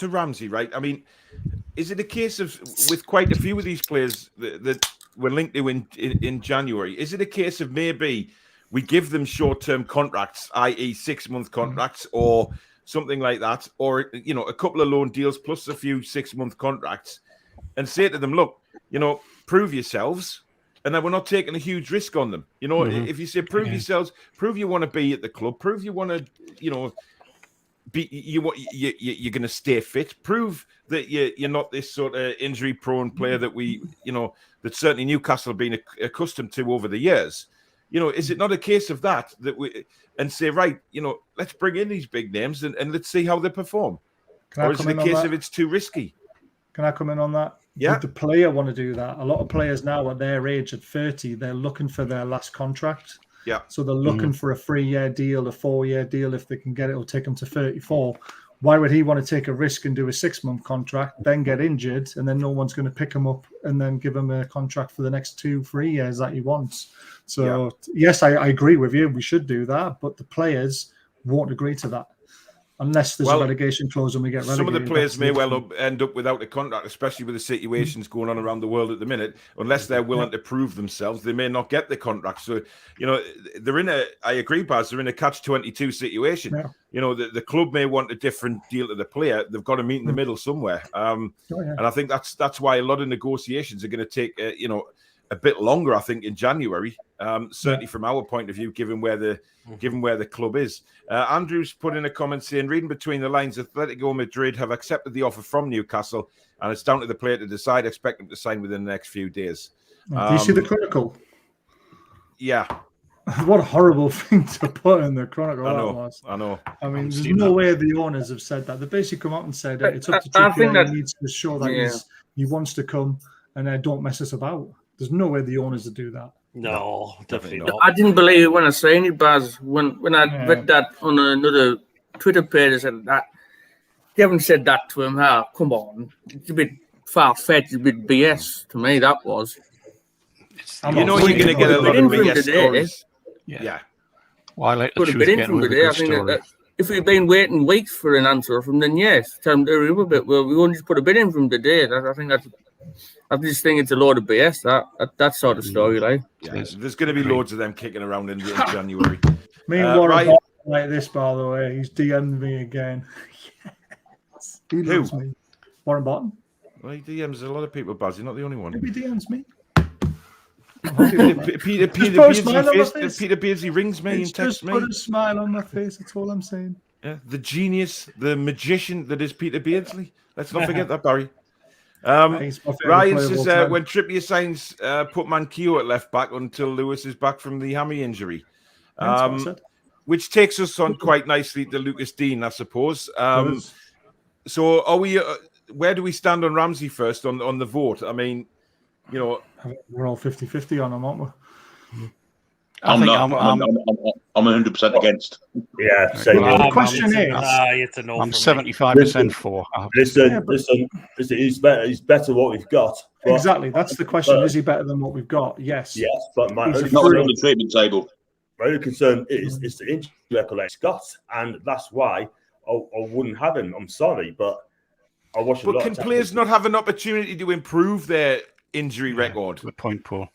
Ramsey, right? I mean, is it a case of, with quite a few of these players that we're linked to in January, is it a case of maybe we give them short-term contracts, i.e. 6-month contracts or something like that, or, a couple of loan deals plus a few 6-month contracts, and say to them, look, prove yourselves, and then we're not taking a huge risk on them. If you say prove yourselves, prove you want to be at the club, prove you want to, you're going to stay fit, prove that you're not this sort of injury-prone player that that certainly Newcastle have been accustomed to over the years. Is it not a case of that we and say, right, let's bring in these big names and let's see how they perform? Or is it a case of it's too risky? Can I come in on that? Yeah. Would the player want to do that? A lot of players now at their age, at 30, they're looking for their last contract. Yeah. So they're looking for a 3-year deal, a 4-year deal. If they can get it, it'll take them to 34. Why would he want to take a risk and do a 6-month contract, then get injured, and then no one's going to pick him up and then give him a contract for the next 2-3 years that he wants? So, yes, I agree with you. We should do that, but the players won't agree to that unless there's a relegation clause and we get relegated. Some of the players may well end up without a contract, especially with the situations going on around the world at the minute. Unless they're willing to prove themselves, they may not get the contract. So, they're in I agree, Baz, they're in a catch-22 situation. Yeah. The club may want a different deal to the player. They've got to meet in the middle somewhere. And I think that's why a lot of negotiations are going to take, a bit longer, I think, in January. Certainly from our point of view, given where the club is. Andrew's put in a comment saying, reading between the lines, Atletico Madrid have accepted the offer from Newcastle, and it's down to the player to decide. Expect them to sign within the next few days. Do you see the Chronicle? Yeah. What a horrible thing to put in the Chronicle. I know. I mean, there's no way the owners have said that. They basically come out and said it's up to I think Trippier. that- He needs to show that he wants to come and don't mess us about. There's no way the owners would do that. No, definitely not. I didn't believe it when I saw any Baz. When I read that on another Twitter page, I said that they haven't said that to him. Come on, it's a bit far-fetched, a bit BS to me. That was. You know you're going to get a lot of BS stories. Yeah. While it Could have been in from today. I think that if we've been waiting weeks for an answer from them, yes, tell them to hurry up a bit. Well, we won't just put a bid in from today. I think that's. I just think it's a load of BS. That sort of story, like. Yeah, there's going to be loads of them kicking around in January. Me and Warren Barton like this, by the way. He's DM'd me again. Yes. He loves me. Warren Barton. Well, he DMs a lot of people, Baz. You're not the only one. Maybe DMs me. Peter Beardsley rings me and texts me. Just put a smile on my face. That's all I'm saying. Yeah, the genius, the magician that is Peter Beardsley. Let's not forget that, Barry. Ryan says when Trippier signs, put Manquillo at left back until Lewis is back from the hammy injury. Which takes us on quite nicely to Lucas Digne, I suppose. So are we? Where do we stand on Ramsey first on the vote? I mean, you know, we're all 50-50 on him, aren't we? I'm 100% against. Yeah, same. The question is, it's a no. I'm 75% for. Listen. He's better. He's better what we've got. Exactly. That's the question. Is he better than what we've got? Yes. Yes, but my only not on the treatment table. My only concern is the injury record he's got, and that's why I wouldn't have him. I'm sorry, but I watch a lot. But can players not have an opportunity to improve their injury record? Good point, Paul.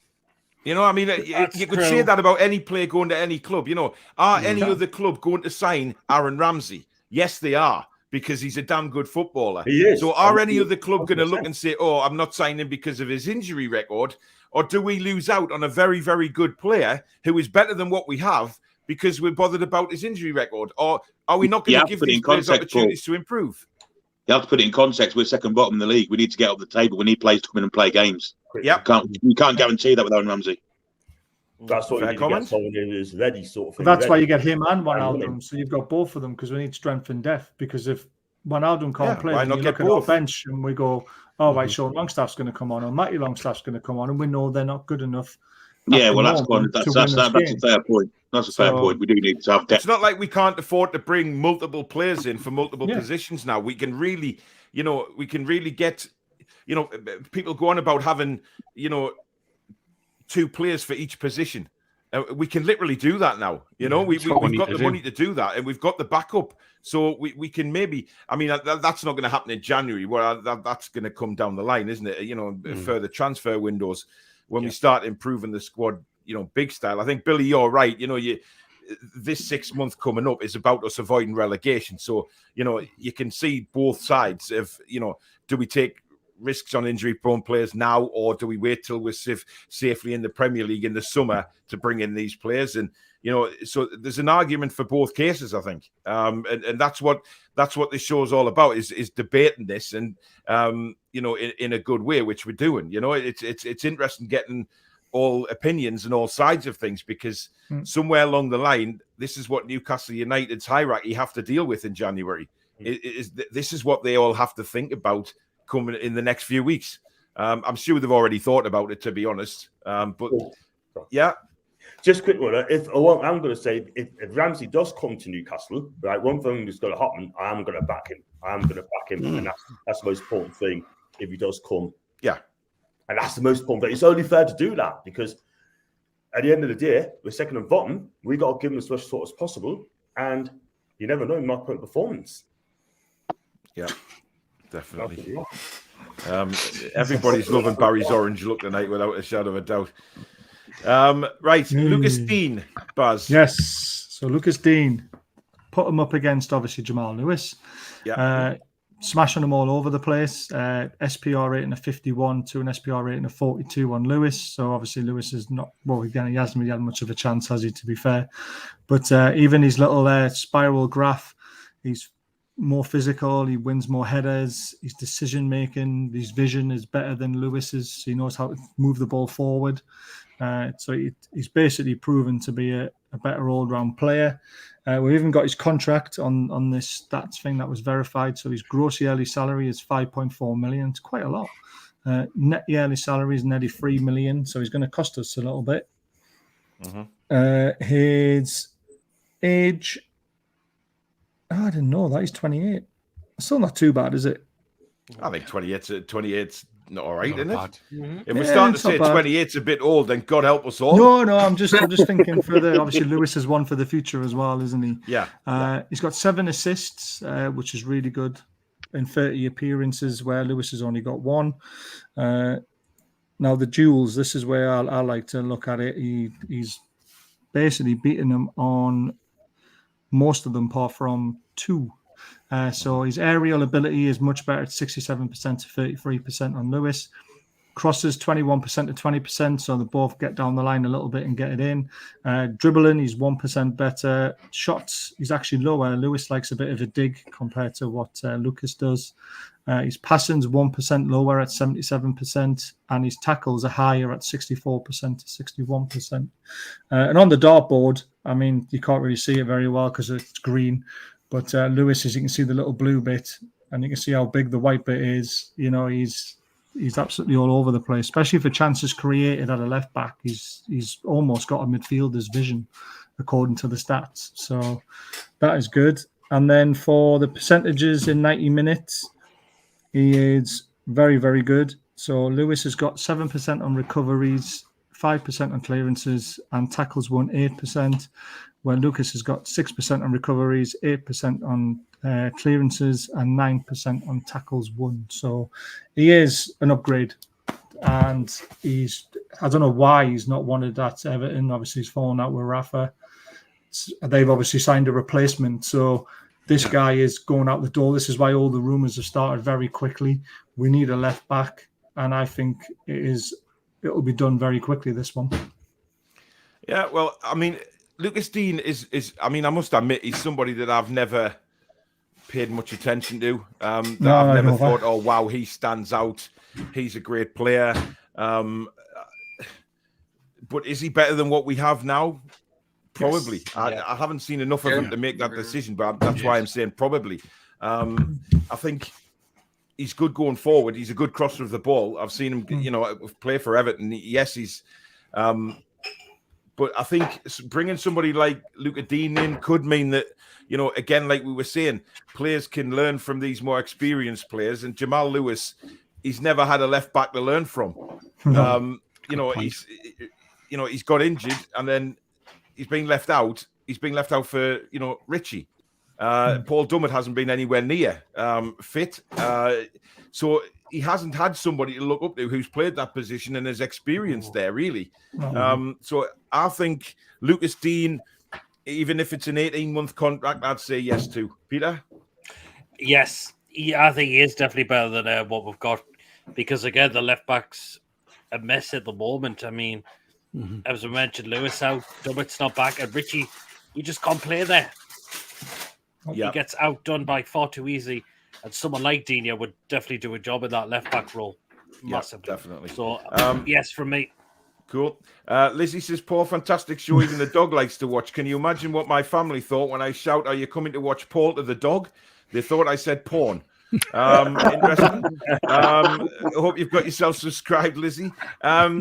You know, I mean, you could say that about any player going to any club. You know, are any other club going to sign Aaron Ramsey? Yes, they are, because he's a damn good footballer. He is. So are any other club going to look and say, oh, I'm not signing him because of his injury record? Or do we lose out on a very, very good player who is better than what we have because we're bothered about his injury record? Or are we not going to give these players opportunities to improve? You have to put it in context. We're second bottom in the league. We need to get up the table. We need players to come in and play games. Yeah, you can't guarantee that without Ramsey. That's what you need to get someone who is ready, sort of thing. That's why you get him and Wijnaldum. So you've got both of them because we need strength and depth. Because if Wijnaldum can't play, then you look at our bench and we go, oh, right, Sean Longstaff's going to come on, or Matty Longstaff's going to come on, and we know they're not good enough. Yeah, well, that's a fair point. That's a fair point. We do need to have depth. It's not like we can't afford to bring multiple players in for multiple positions now. We can really, get, people go on about having, 2 players for each position. We can literally do that now. We've got the money to do that, and we've got the backup. So we can maybe. I mean, that's not going to happen in January. Well, that's going to come down the line, isn't it? Further transfer windows when we start improving the squad. Big style. I think Billy, you're right. This 6 month coming up is about us avoiding relegation. So you can see both sides of do we take risks on injury-prone players now, or do we wait till we're safely in the Premier League in the summer to bring in these players? And so there's an argument for both cases, I think, and that's what this show is all about: is debating this, and in a good way, which we're doing. It's interesting getting all opinions and all sides of things, because somewhere along the line, this is what Newcastle United's hierarchy have to deal with in January. This is what they all have to think about coming in the next few weeks. I'm sure they've already thought about it, to be honest. But yeah, just quick one. I'm going to say, if Ramsey does come to Newcastle, right, one thing that's going to happen, I'm going to back him. And that's the most important thing. If he does come, and that's the most important thing. It's only fair to do that, because at the end of the day, we're second and bottom. We got to give him as much thought as possible, and you never know, he might put performance. Yeah. Definitely. Everybody's loving Barry's orange look tonight, without a shadow of a doubt. Right, Lucas Digne, Baz. Yes. So Lucas Digne, put him up against obviously Jamal Lewis. Yeah. smashing them all over the place. SPR rating of 51 to an SPR rating of 42 on Lewis. So obviously Lewis is not, well, again, he hasn't really had much of a chance, has he, to be fair. But even his little spiral graph, he's more physical, he wins more headers, his decision making, his vision is better than Lewis's. So he knows how to move the ball forward. So he's basically proven to be a better all-round player. We've even got his contract on this stats thing that was verified. So his gross yearly salary is 5.4 million. It's quite a lot. Net yearly salary is nearly 3 million. So he's going to cost us a little bit. His age, I didn't know that. He's 28. Still not too bad, is it? I think 28's not all right, isn't it? If we're Yeah, starting to it's not say bad. 28's a bit old, then God help us all. No, I'm just thinking for the, obviously Lewis is one for the future as well, isn't he? Yeah. He's got 7 assists, which is really good in 30 appearances, where Lewis has only got 1. Now the duels, this is where I like to look at it. He's basically beaten them on most of them, apart from 2. So his aerial ability is much better at 67% to 33% on Lewis. Crosses 21% to 20%, so they both get down the line a little bit and get it in. Dribbling, he's 1% better. Shots, he's actually lower. Lewis likes a bit of a dig compared to what Lucas does. His passing's 1% lower at 77%, and his tackles are higher at 64% to 61%. And on the dartboard, I mean, you can't really see it very well because it's green, but Lewis, as you can see the little blue bit, and you can see how big the white bit is. You know, he's absolutely all over the place, especially for chances created at a left back. He's almost got a midfielder's vision, according to the stats. So that is good. And then for the percentages in 90 minutes, he is very, very good. So Lewis has got 7% on recoveries, 5% on clearances, and tackles won 8%, where Lucas has got 6% on recoveries, 8% on clearances, and 9% on tackles won. So he is an upgrade. And I don't know why he's not wanted at Everton. Obviously, he's fallen out with Rafa. They've obviously signed a replacement. So this guy is going out the door. This is why all the rumours have started very quickly. We need a left back. And I think it'll be done very quickly, this one. Yeah, well, I mean, Lucas Digne is I mean, I must admit, he's somebody that I've never paid much attention to. I've never thought, oh, wow, he stands out. He's a great player. But is he better than what we have now? Probably. Yes. I haven't seen enough of him to make that decision, but that's why I'm saying probably. I think he's good going forward. He's a good crosser of the ball. I've seen him, play for Everton. Yes, he's... but I think bringing somebody like Lucas Digne in could mean that, again, like we were saying, players can learn from these more experienced players. And Jamal Lewis, he's never had a left back to learn from. He's got injured and then he's been left out. He's been left out for, Richie. Paul Dummett hasn't been anywhere near fit. So he hasn't had somebody to look up to who's played that position and is experienced there, really. So I think Lucas Digne, even if it's an 18-month contract, I'd say yes to. Peter? Yes, I think he is definitely better than what we've got. Because, again, the left-back's a mess at the moment. I mean, as I mentioned, Lewis out, Dummett's not back, and Richie, he just can't play there. He gets outdone by far too easy. And someone like Digne would definitely do a job in that left-back role. Massively. Yeah, definitely. So, yes, from me. Cool. Lizzie says, Paul, fantastic show. Even the dog likes to watch. Can you imagine what my family thought when I shout, are you coming to watch Paul to the dog? They thought I said porn. Interesting. I hope you've got yourself subscribed, Lizzie.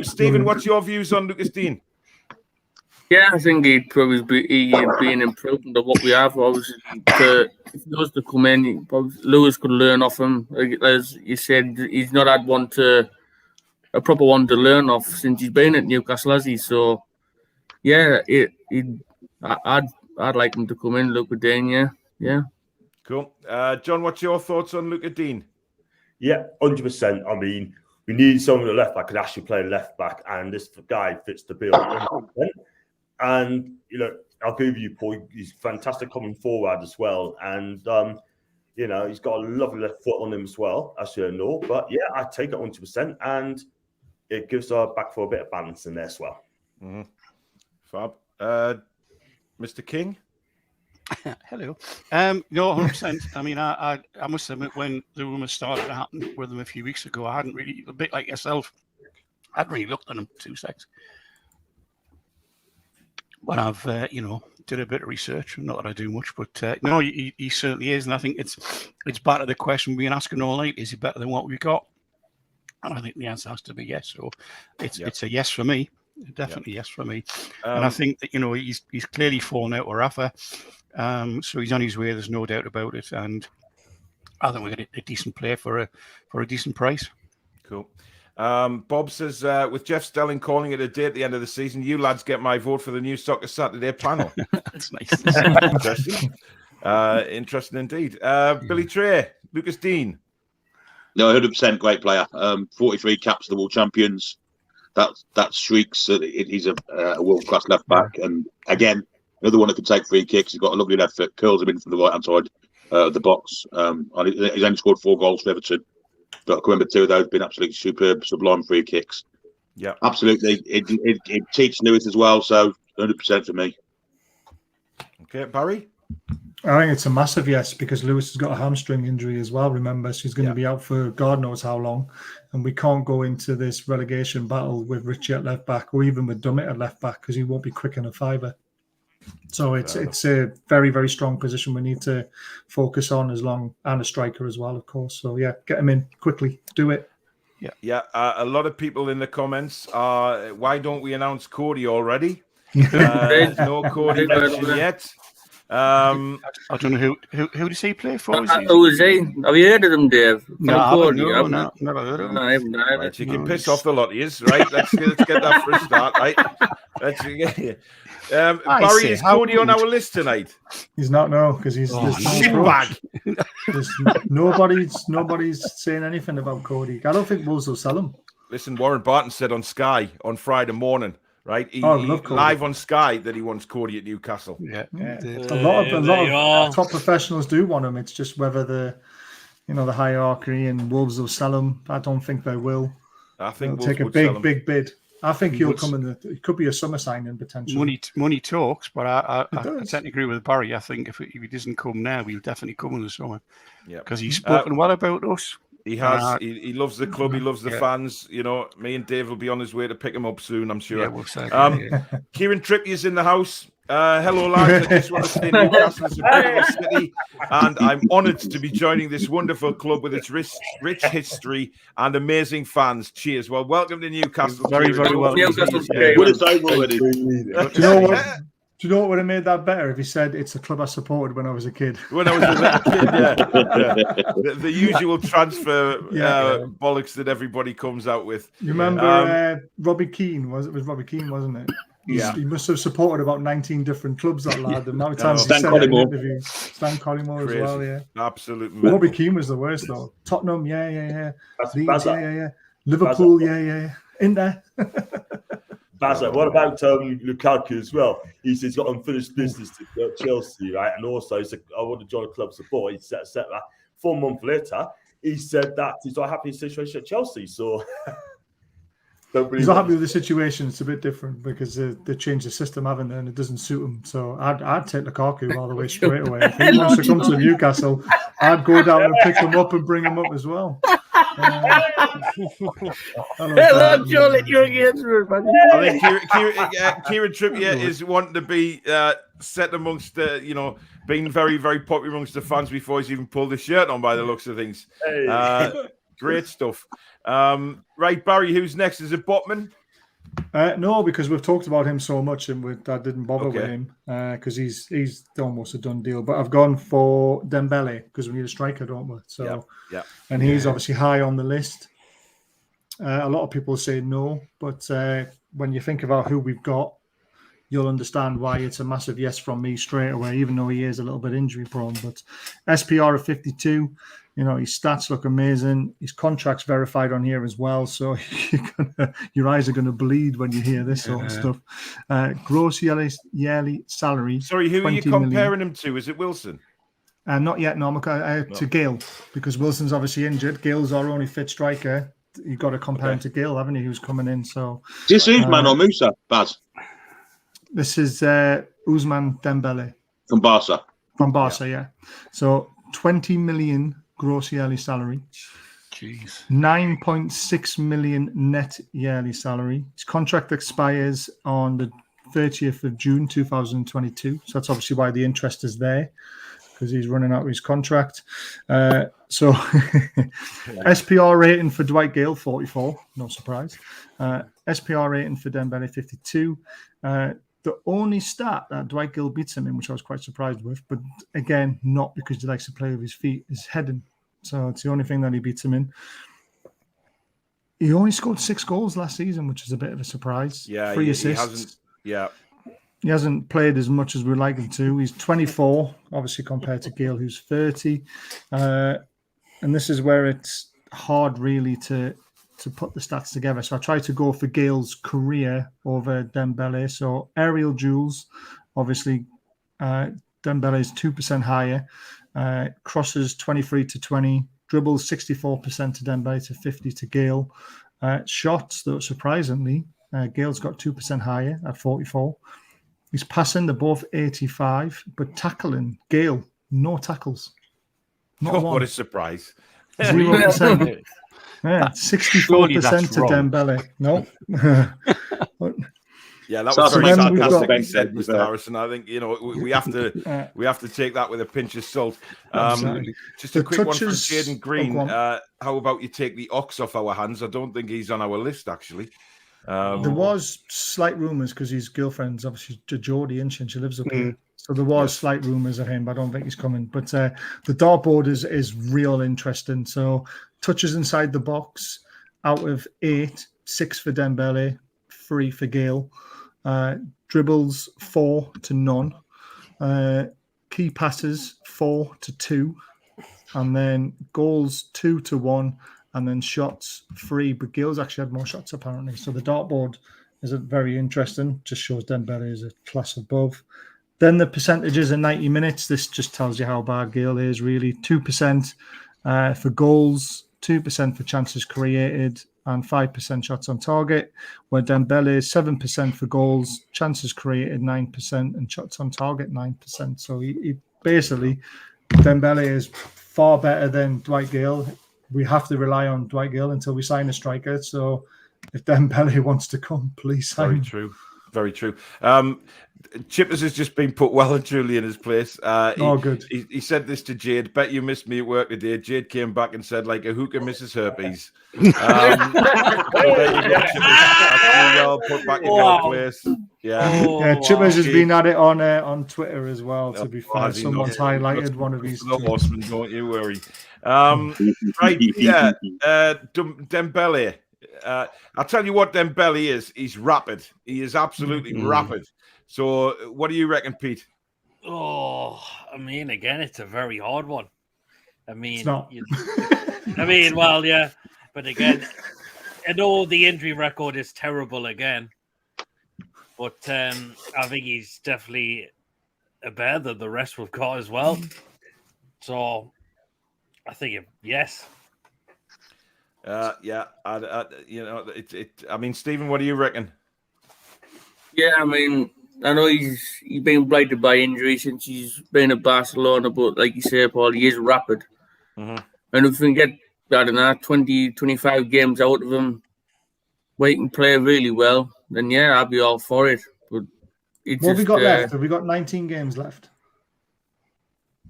Stephen, what's your views on Lucas Digne? Yeah, I think he'd probably be an improvement of what we have. Obviously, if he was to come in, Lewis could learn off him. As you said, he's not had a proper one to learn off since he's been at Newcastle, has he? So, yeah, I'd like him to come in, Lucas Digne, yeah. Cool. John, what's your thoughts on Lucas Digne? Yeah, 100%. I mean, we need someone at left back who can actually play left back, and this guy fits the bill. 100%. And, I'll give you, Paul, he's fantastic coming forward as well. And You know, he's got a lovely left foot on him as well, as you know. But yeah, I take it 100%, and it gives our back for a bit of balance in there as well. Mm-hmm. Fab. Mr. King? Hello. No, 100%. I mean, I must admit, when the rumours started to happen with them a few weeks ago, I hadn't really, a bit like yourself, I hadn't really looked at them 2 seconds. But I've, did a bit of research. Not that I do much, but no, he certainly is. And I think it's back to the question we've been asking all night: is he better than what we got? And I think the answer has to be yes. So it's a yes for me. Definitely yes for me. And I think that he's clearly fallen out with Rafa. So he's on his way. There's no doubt about it. And I think we got a decent player for a decent price. Cool. Bob says, with Jeff Stelling calling it a day at the end of the season, you lads get my vote for the new Soccer Saturday panel. That's nice. Interesting. Interesting indeed. Billy Trey, Lucas Dean. No, 100% great player. 43 caps to the world champions. That shrieks. He's a world-class left back. And again, another one that can take free kicks. He's got a lovely left foot, curls him in from the right-hand side of the box. And he's only scored 4 goals for Everton. But I can remember 2 of those have been absolutely superb, sublime free kicks. Yeah, absolutely. It teaches Lewis as well, so 100% for me. Okay, Barry? I think it's a massive yes, because Lewis has got a hamstring injury as well. Remember, she's going to be out for God knows how long, and we can't go into this relegation battle with Richie at left back, or even with Dummett at left back, because he won't be quick in a fibre. So it's a very, very strong position we need to focus on and a striker as well, of course. So yeah, get him in quickly. Do it. Yeah. A lot of people in the comments are, why don't we announce Coady already? There's no Coady mentioned yet. I don't know who does he play for? Who is he? Have you heard of them, Dave? No, never heard of him. No, I haven't. Right, you can piss off the lot of yous, right? Let's get that for a start, right? Barry, is Coady on our list tonight? He's not, no, because he's shitbag. Nobody's saying anything about Coady. I don't think Wolves will sell him. Listen, Warren Barton said on Sky on Friday morning, right? He live on Sky that he wants Coady at Newcastle. Yeah. A lot of top professionals do want him. It's just whether the hierarchy and Wolves will sell him. I don't think they will. I think they'll take a big bid. I think he'll come it could be a summer signing potentially. Money talks, but I tend to agree with Barry. I think if he doesn't come now, he'll definitely come in the summer. Yeah, because he's spoken well about us. He has. He loves the club. He loves the fans. Me and Dave will be on his way to pick him up soon, I'm sure. Yeah, we'll say. Kieran Trippier's in the house. Hello, lads. I just want to say Newcastle is a beautiful city, and I'm honoured to be joining this wonderful club with its rich history and amazing fans. Cheers. Well, welcome to Newcastle. Very, very well. Do you know what would have made that better if he said it's the club I supported when I was a kid? When I was a little kid, yeah. The usual transfer bollocks that everybody comes out with. You remember Robbie Keane? It was Robbie Keane, wasn't it? Yeah. He must have supported about 19 different clubs, that lad. The amount of times Stan Collymore. Stan Collymore as well, yeah. Absolutely. Robbie Keane was the worst, though. Tottenham, yeah. Leeds, yeah. Liverpool, yeah. In there. Bazza, what about Lukaku as well? He says he's got unfinished business to Chelsea, right? And also, he said, I want to join a club support. He set that. 4 months later, he said that he's not happy in the situation at Chelsea. So he's not happy with the situation. It's a bit different because they changed the system, haven't they? And it doesn't suit him. So I'd take Lukaku all the way straight away. If he wants to come to Newcastle, I'd go down and pick him up and bring him up as well. Hello, Joelinton, you're against me, buddy. I think Kieran Trippier is wanting to be set amongst being very, very popular amongst the fans before he's even pulled his shirt on by the looks of things. Great stuff. Right, Barry, who's next? Is it Botman? No, because we've talked about him so much and I didn't bother with him because he's almost a done deal. But I've gone for Dembele because we need a striker, don't we? So, and he's obviously high on the list. A lot of people say no, but when you think about who we've got, you'll understand why it's a massive yes from me straight away, even though he is a little bit injury prone. But SPR of 52, his stats look amazing. His contract's verified on here as well. So your eyes are going to bleed when you hear this sort of stuff. Gross yearly salary. Sorry, who are you comparing him to? Is it Wilson? Not yet, no. To Gayle, because Wilson's obviously injured. Gale's our only fit striker. You've got to compare him to Gayle, haven't you? Who's coming in? So This is Usman or Musa, Baz? This is Usman Dembele From Barca. from Barca, yeah. So 20 million gross yearly salary. Jeez. 9.6 million net yearly salary. His contract expires on the 30th of June 2022. So that's obviously why the interest is there, because he's running out of his contract. So SPR rating for Dwight Gayle, 44. No surprise. SPR rating for Dembele, 52. The only stat that Dwight Gayle beats him in, which I was quite surprised with, but again, not because he likes to play with his feet, is heading. So it's the only thing that he beats him in. He only scored 6 goals last season, which is a bit of a surprise. Yeah, 3 he assists. hasn't. He hasn't played as much as we'd like him to. He's 24, obviously, compared to Gayle, who's 30. And this is where it's hard, really, to put the stats together. So I tried to go for Gale's career over Dembele. So aerial duels, obviously, Dembele is 2% higher. Crosses 23 to 20. Dribbles 64% to Dembele to 50 to Gayle. Shots, though, surprisingly, Gale's got 2% higher at 44. He's passing, they're both 85, but tackling, Gayle, no tackles. Not one. What a surprise. 0%. Yeah, 64% to wrong. Dembele. No. Yeah, that So was that's very amazing. sarcastic. Got- He said, Mr. Harrison. I think we have to take that with a pinch of salt. Exactly. Just a The quick one from touches- Jaden Green. go on. How about you take the Ox off our hands? I don't think he's on our list actually. There was slight rumours because his girlfriend's obviously Geordie, and she lives up here. So there was slight rumours of him, but I don't think he's coming. But the dartboard is real interesting. So touches inside the box, out of 8, 6 for Dembele, 3 for Gayle. Dribbles 4 to none. Key passes 4 to 2. And then goals 2 to 1. And then shots 3. But Gale's actually had more shots apparently. So the dartboard is very interesting. Just shows Dembele is a class above. Then the percentages in 90 minutes. This just tells you how bad Gayle is, really. 2% for goals, 2% for chances created, and 5% shots on target, where Dembele is 7% for goals, chances created 9%, and shots on target 9%. So he basically, Dembele is far better than Dwight Gayle. We have to rely on Dwight Gayle until we sign a striker. So if Dembele wants to come, please sign. Very true. Very true. Chippers has just been put well and truly in his place. Good. He said this to Jade. Bet you missed me at work today. Jade came back and said, like a hookah misses herpes. So there you go, Chippers. That's well put back in your place. Yeah. Chippers has been at it on Twitter as well, to be fair. Has he not? Someone's highlighted one of his No tweets. horseman, don't you worry. Right, yeah. Dembele. I'll tell you what Dembele is. He's rapid. He is absolutely rapid. So what do you reckon, Pete? Oh, I mean, again, it's a very hard one. I mean, It's not. Well, yeah. But again, I know the injury record is terrible again. But I think he's definitely better than the rest we've got as well. So I think, yes. Yeah, I mean, Stephen, what do you reckon? Yeah, I mean, I know he's been blighted by injury since he's been at Barcelona, but like you say, Paul, he is rapid. And if we can get, I don't know, 20, 25 games out of him where he can play really well, then yeah, I'll be all for it. But What have we got left? Have we got 19 games left?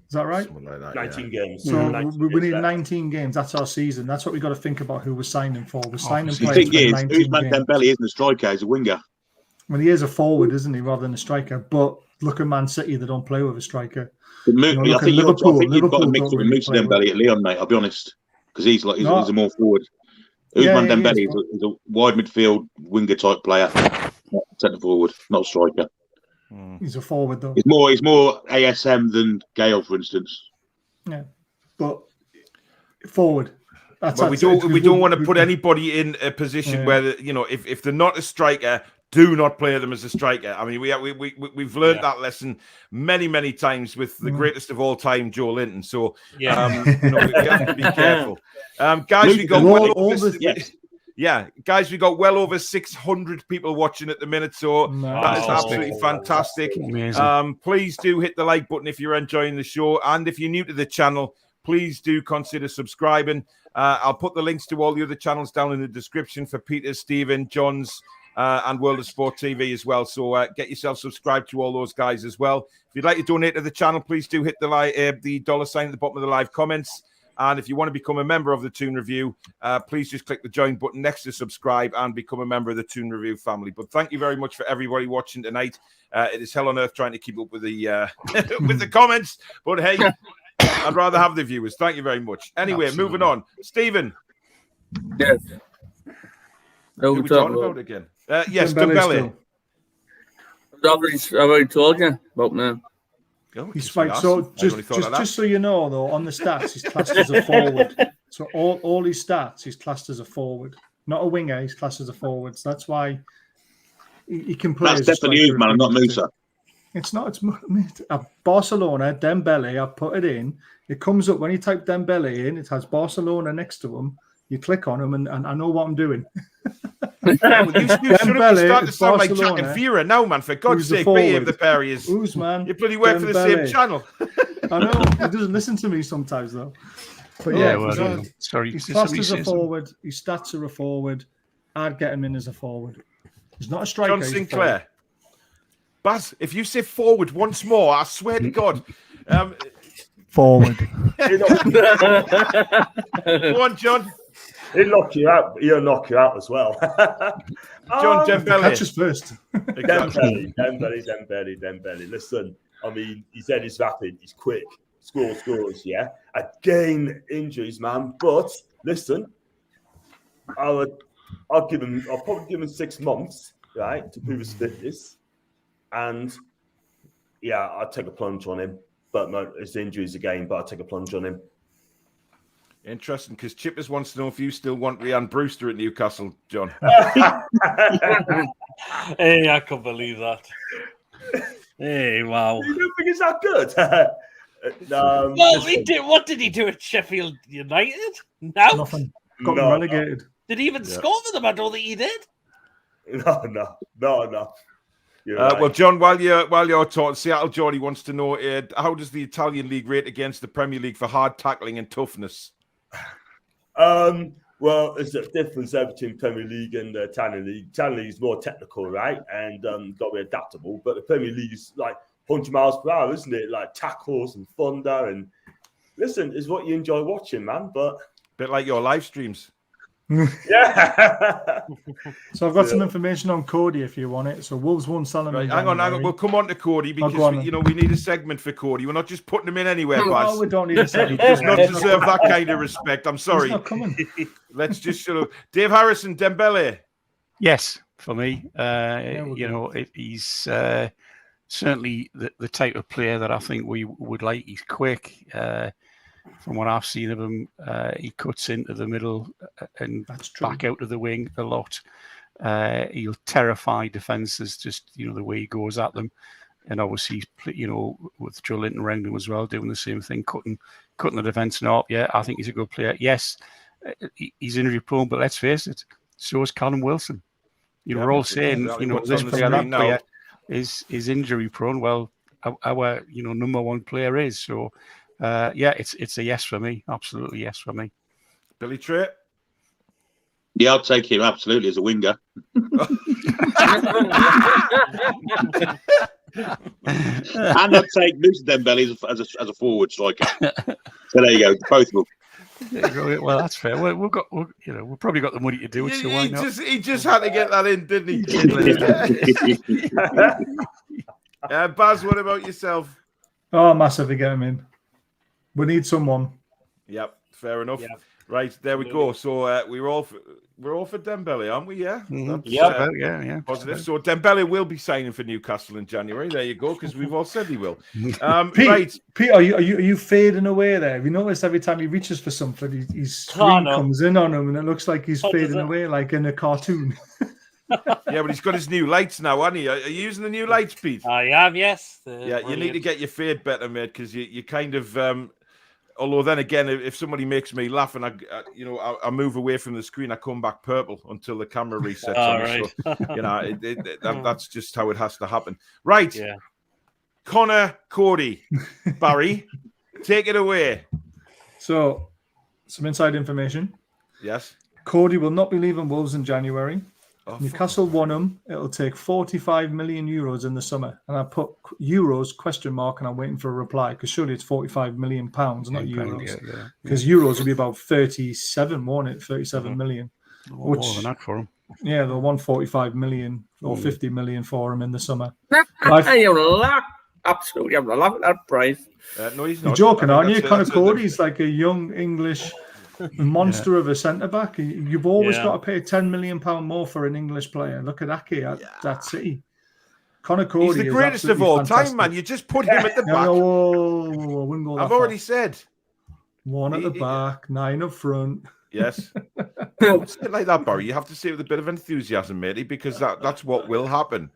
Is that right? Something like that, 19 games. So 19 we games need left. 19 games. That's our season. That's what we got to think about who we're signing for. We're signing The players thing for is, 19 Usman games. Dembele isn't a striker; he's a winger. Well, he is a forward, isn't he, rather than a striker? But look at Man City; they don't play with a striker. But know, I look think at you've got Liverpool to mix don't up really Musa play with- Dembele at Leon, mate. I'll be honest, because he's a more forward. Yeah, Usman yeah, he Dembele is, is a wide midfield winger type player, not centre forward, not a striker. He's a forward, though. He's more ASM than Gayle, for instance. Yeah, but forward. Well, we don't want to put anybody in a position where if they're not a striker, do not play them as a striker. I mean, we've learned that lesson many times with the greatest of all time, Joelinton. So we have to be careful. Guys, we got guys, we got well over 600 people watching at the minute, so that is absolutely fantastic. Amazing. Please do hit the like button if you're enjoying the show, and if you're new to the channel, please do consider subscribing. I'll put the links to all the other channels down in the description for Peter, Stephen, John's, and World of Sport TV as well. So get yourself subscribed to all those guys as well. If you'd like to donate to the channel, please do hit the $sign at the bottom of the live comments. And if you want to become a member of the Toon Review, please just click the join button next to subscribe and become a member of the Toon Review family. But thank you very much for everybody watching tonight. It is hell on earth trying to keep up with the with the comments, but hey, I'd rather have the viewers. Thank you very much. Anyway, moving on. Stephen. Yes. Who are we talking about again? Yes, Dembele. I've already told you about man. He's fine. So just so you know, though, on the stats, he's classed as a forward. So all his stats, he's classed as a forward, not a winger. He's classed as a forward. So that's why he can play. That's definitely you, man. I'm not Musa. It's not. It's Barcelona. Dembele. I put it in. It comes up when you type Dembele in. It has Barcelona next to him. You click on him, and I know what I'm doing. You start to sound like Jack and Vera now, man. For God's sake, behave the pair he is. Who's man? You bloody work for the same channel. I know. He doesn't listen to me sometimes, though. But he's classed as a forward. His stats are a forward. I'd get him in as a forward. He's not a striker. John Sinclair. Baz, if you say forward once more, I swear to God. Forward. Go on, John. He'll knock you out. He'll knock you out as well. John Dembele. Catch us first. Dembele. Listen, I mean, his head is rapid. He's quick. Scores. Yeah. Again, injuries, man. But listen, I'll probably give him 6 months, right, to prove his fitness, and I'll take a plunge on him. But no, it's injuries again. But I'll take a plunge on him. Interesting, because Chippers wants to know if you still want Ryan Brewster at Newcastle, John. Hey, I can't believe that. Hey, wow. You don't think it's that good? Well, he did. What did he do at Sheffield United? Nothing. Got them relegated. Did he even score for them? I don't think he did. No. Well, John, while you're talking, Seattle Geordie wants to know how does the Italian league rate against the Premier League for hard tackling and toughness? Well, there's a difference there between Premier League and the Italian League. Italian League is more technical, right, and got to be adaptable. But the Premier League is like 100 miles per hour, isn't it? Like tackles and thunder, and listen, is what you enjoy watching, man. But a bit like your live streams. Yeah. So I've got some information on Coady if you want it. So Wolves won Salem. Right, hang on. We'll come on to Coady because we need a segment for Coady. We're not just putting him in anywhere, Baz. No, we don't need a segment. He does not deserve that kind of respect. I'm sorry. He's not coming. Let's just sort of Dave Harrison, Dembele. Yes, for me. He's certainly the type of player that I think we would like. He's quick. From what I've seen of him, he cuts into the middle and back out of the wing a lot. He'll terrify defences, just the way he goes at them, and obviously, with Joelinton around him as well, doing the same thing, cutting the defence up. Yeah, I think he's a good player. Yes, he's injury prone, but let's face it, so is Callum Wilson. We're all saying, this player, that player is injury prone. Well, our number one player is so. It's a yes for me. Absolutely yes for me. Billy Trey? Yeah, I'll take him absolutely as a winger. And I'd take Musa Dembele as a forward striker. So there you go, both of them. Well, that's fair. We've probably got the money to do it. So why not? He just had to get that in, didn't he? Baz, what about yourself? Oh, massively get him in. We need someone. Yep, fair enough. Yep. Right, there we go. So we're all for Dembele, aren't we? Yeah. Yeah. Positive. So Dembele will be signing for Newcastle in January. There you go, because we've all said he will. Pete, are you fading away there? Have you noticed every time he reaches for something, his screen comes in on him, and it looks like he's fading away, like in a cartoon. Yeah, but he's got his new lights now, hasn't he? Are you using the new lights, Pete? I am, yes. Yeah, you need to get your fade better, mate, because you kind of. Although then again, if somebody makes me laugh and I move away from the screen, I come back purple until the camera resets. All on me. right. So, that's just how it has to happen. Right. Yeah. Conor Coady, Barry, take it away. So, some inside information. Yes. Coady will not be leaving Wolves in January. Oh, Newcastle won him. It'll take 45 million euros in the summer. And I put euros question mark and I'm waiting for a reply because surely it's 45 million pounds, not euros. Because euros would be about 37, won't it? 37 million. More than that for him. Yeah, they'll want 45 million or 50 million for him in the summer. You'll laugh. Absolutely, I'm laugh at that price. No, he's You're not. joking, aren't you? Conor That's Coady's like a young English monster of a centre back. You've always got to pay £10 million more for an English player. Look at Ake at that City. Conor Coady He's the is greatest of absolutely all fantastic. time, man. You just put him at the back. Whoa, wouldn't go that I've already far. said. One at the back, 9 up front. Yes. Don't say it like that, Barry. You have to say it with a bit of enthusiasm, matey, because that's what will happen.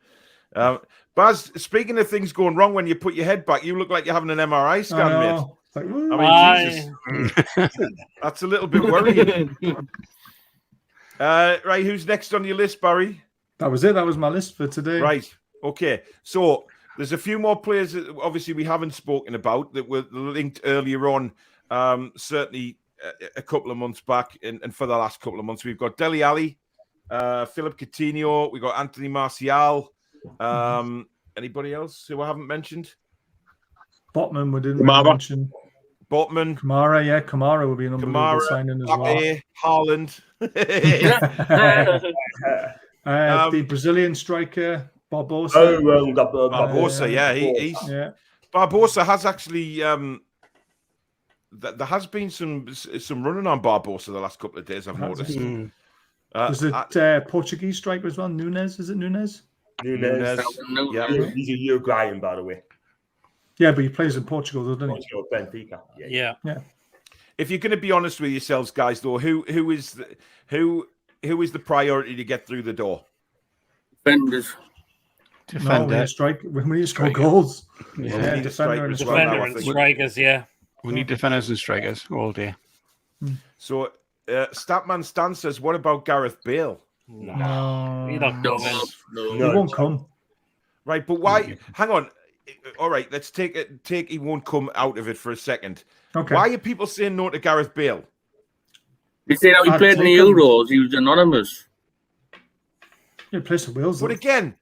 Baz, speaking of things going wrong when you put your head back, you look like you're having an MRI scan, mate. Like, I mean, Jesus. That's a little bit worrying. Right, who's next on your list, Barry? that was it. That was my list for today. Right. Okay. So there's a few more players that obviously we haven't spoken about that were linked earlier on. Certainly a couple of months back, and for the last couple of months, we've got Dele Alli, Philip Coutinho, we've got Anthony Martial. Anybody else who I haven't mentioned? Botman, we didn't Kamara. mention. Botman, Kamara would be an unbelievable signing as well. Mbappe, Haaland. The Brazilian striker, Barbosa. Barbosa, he's Barbosa has actually there has been some running on Barbosa the last couple of days, I've noticed. Is it Portuguese striker as well? Nunes, is it Nunes? Nunes. Yeah. He's a Uruguayan, by the way. Yeah, but he plays in Portugal, doesn't he? Portugal, Benfica. Yeah. If you're going to be honest with yourselves, guys, though, who is the priority to get through the door? Defenders. No, we need to score goals. We need a striker as well now, Defender I and think. strikers, yeah. We need defenders and strikers all day. So, Statman Stan says, what about Gareth Bale? No, You're not coming. he won't come. Right, but why? Hang on. All right, let's take he won't come out of it for a second. Okay. Why are people saying no to Gareth Bale? They say he played in the Euros. He was anonymous. He plays for Wales. But again,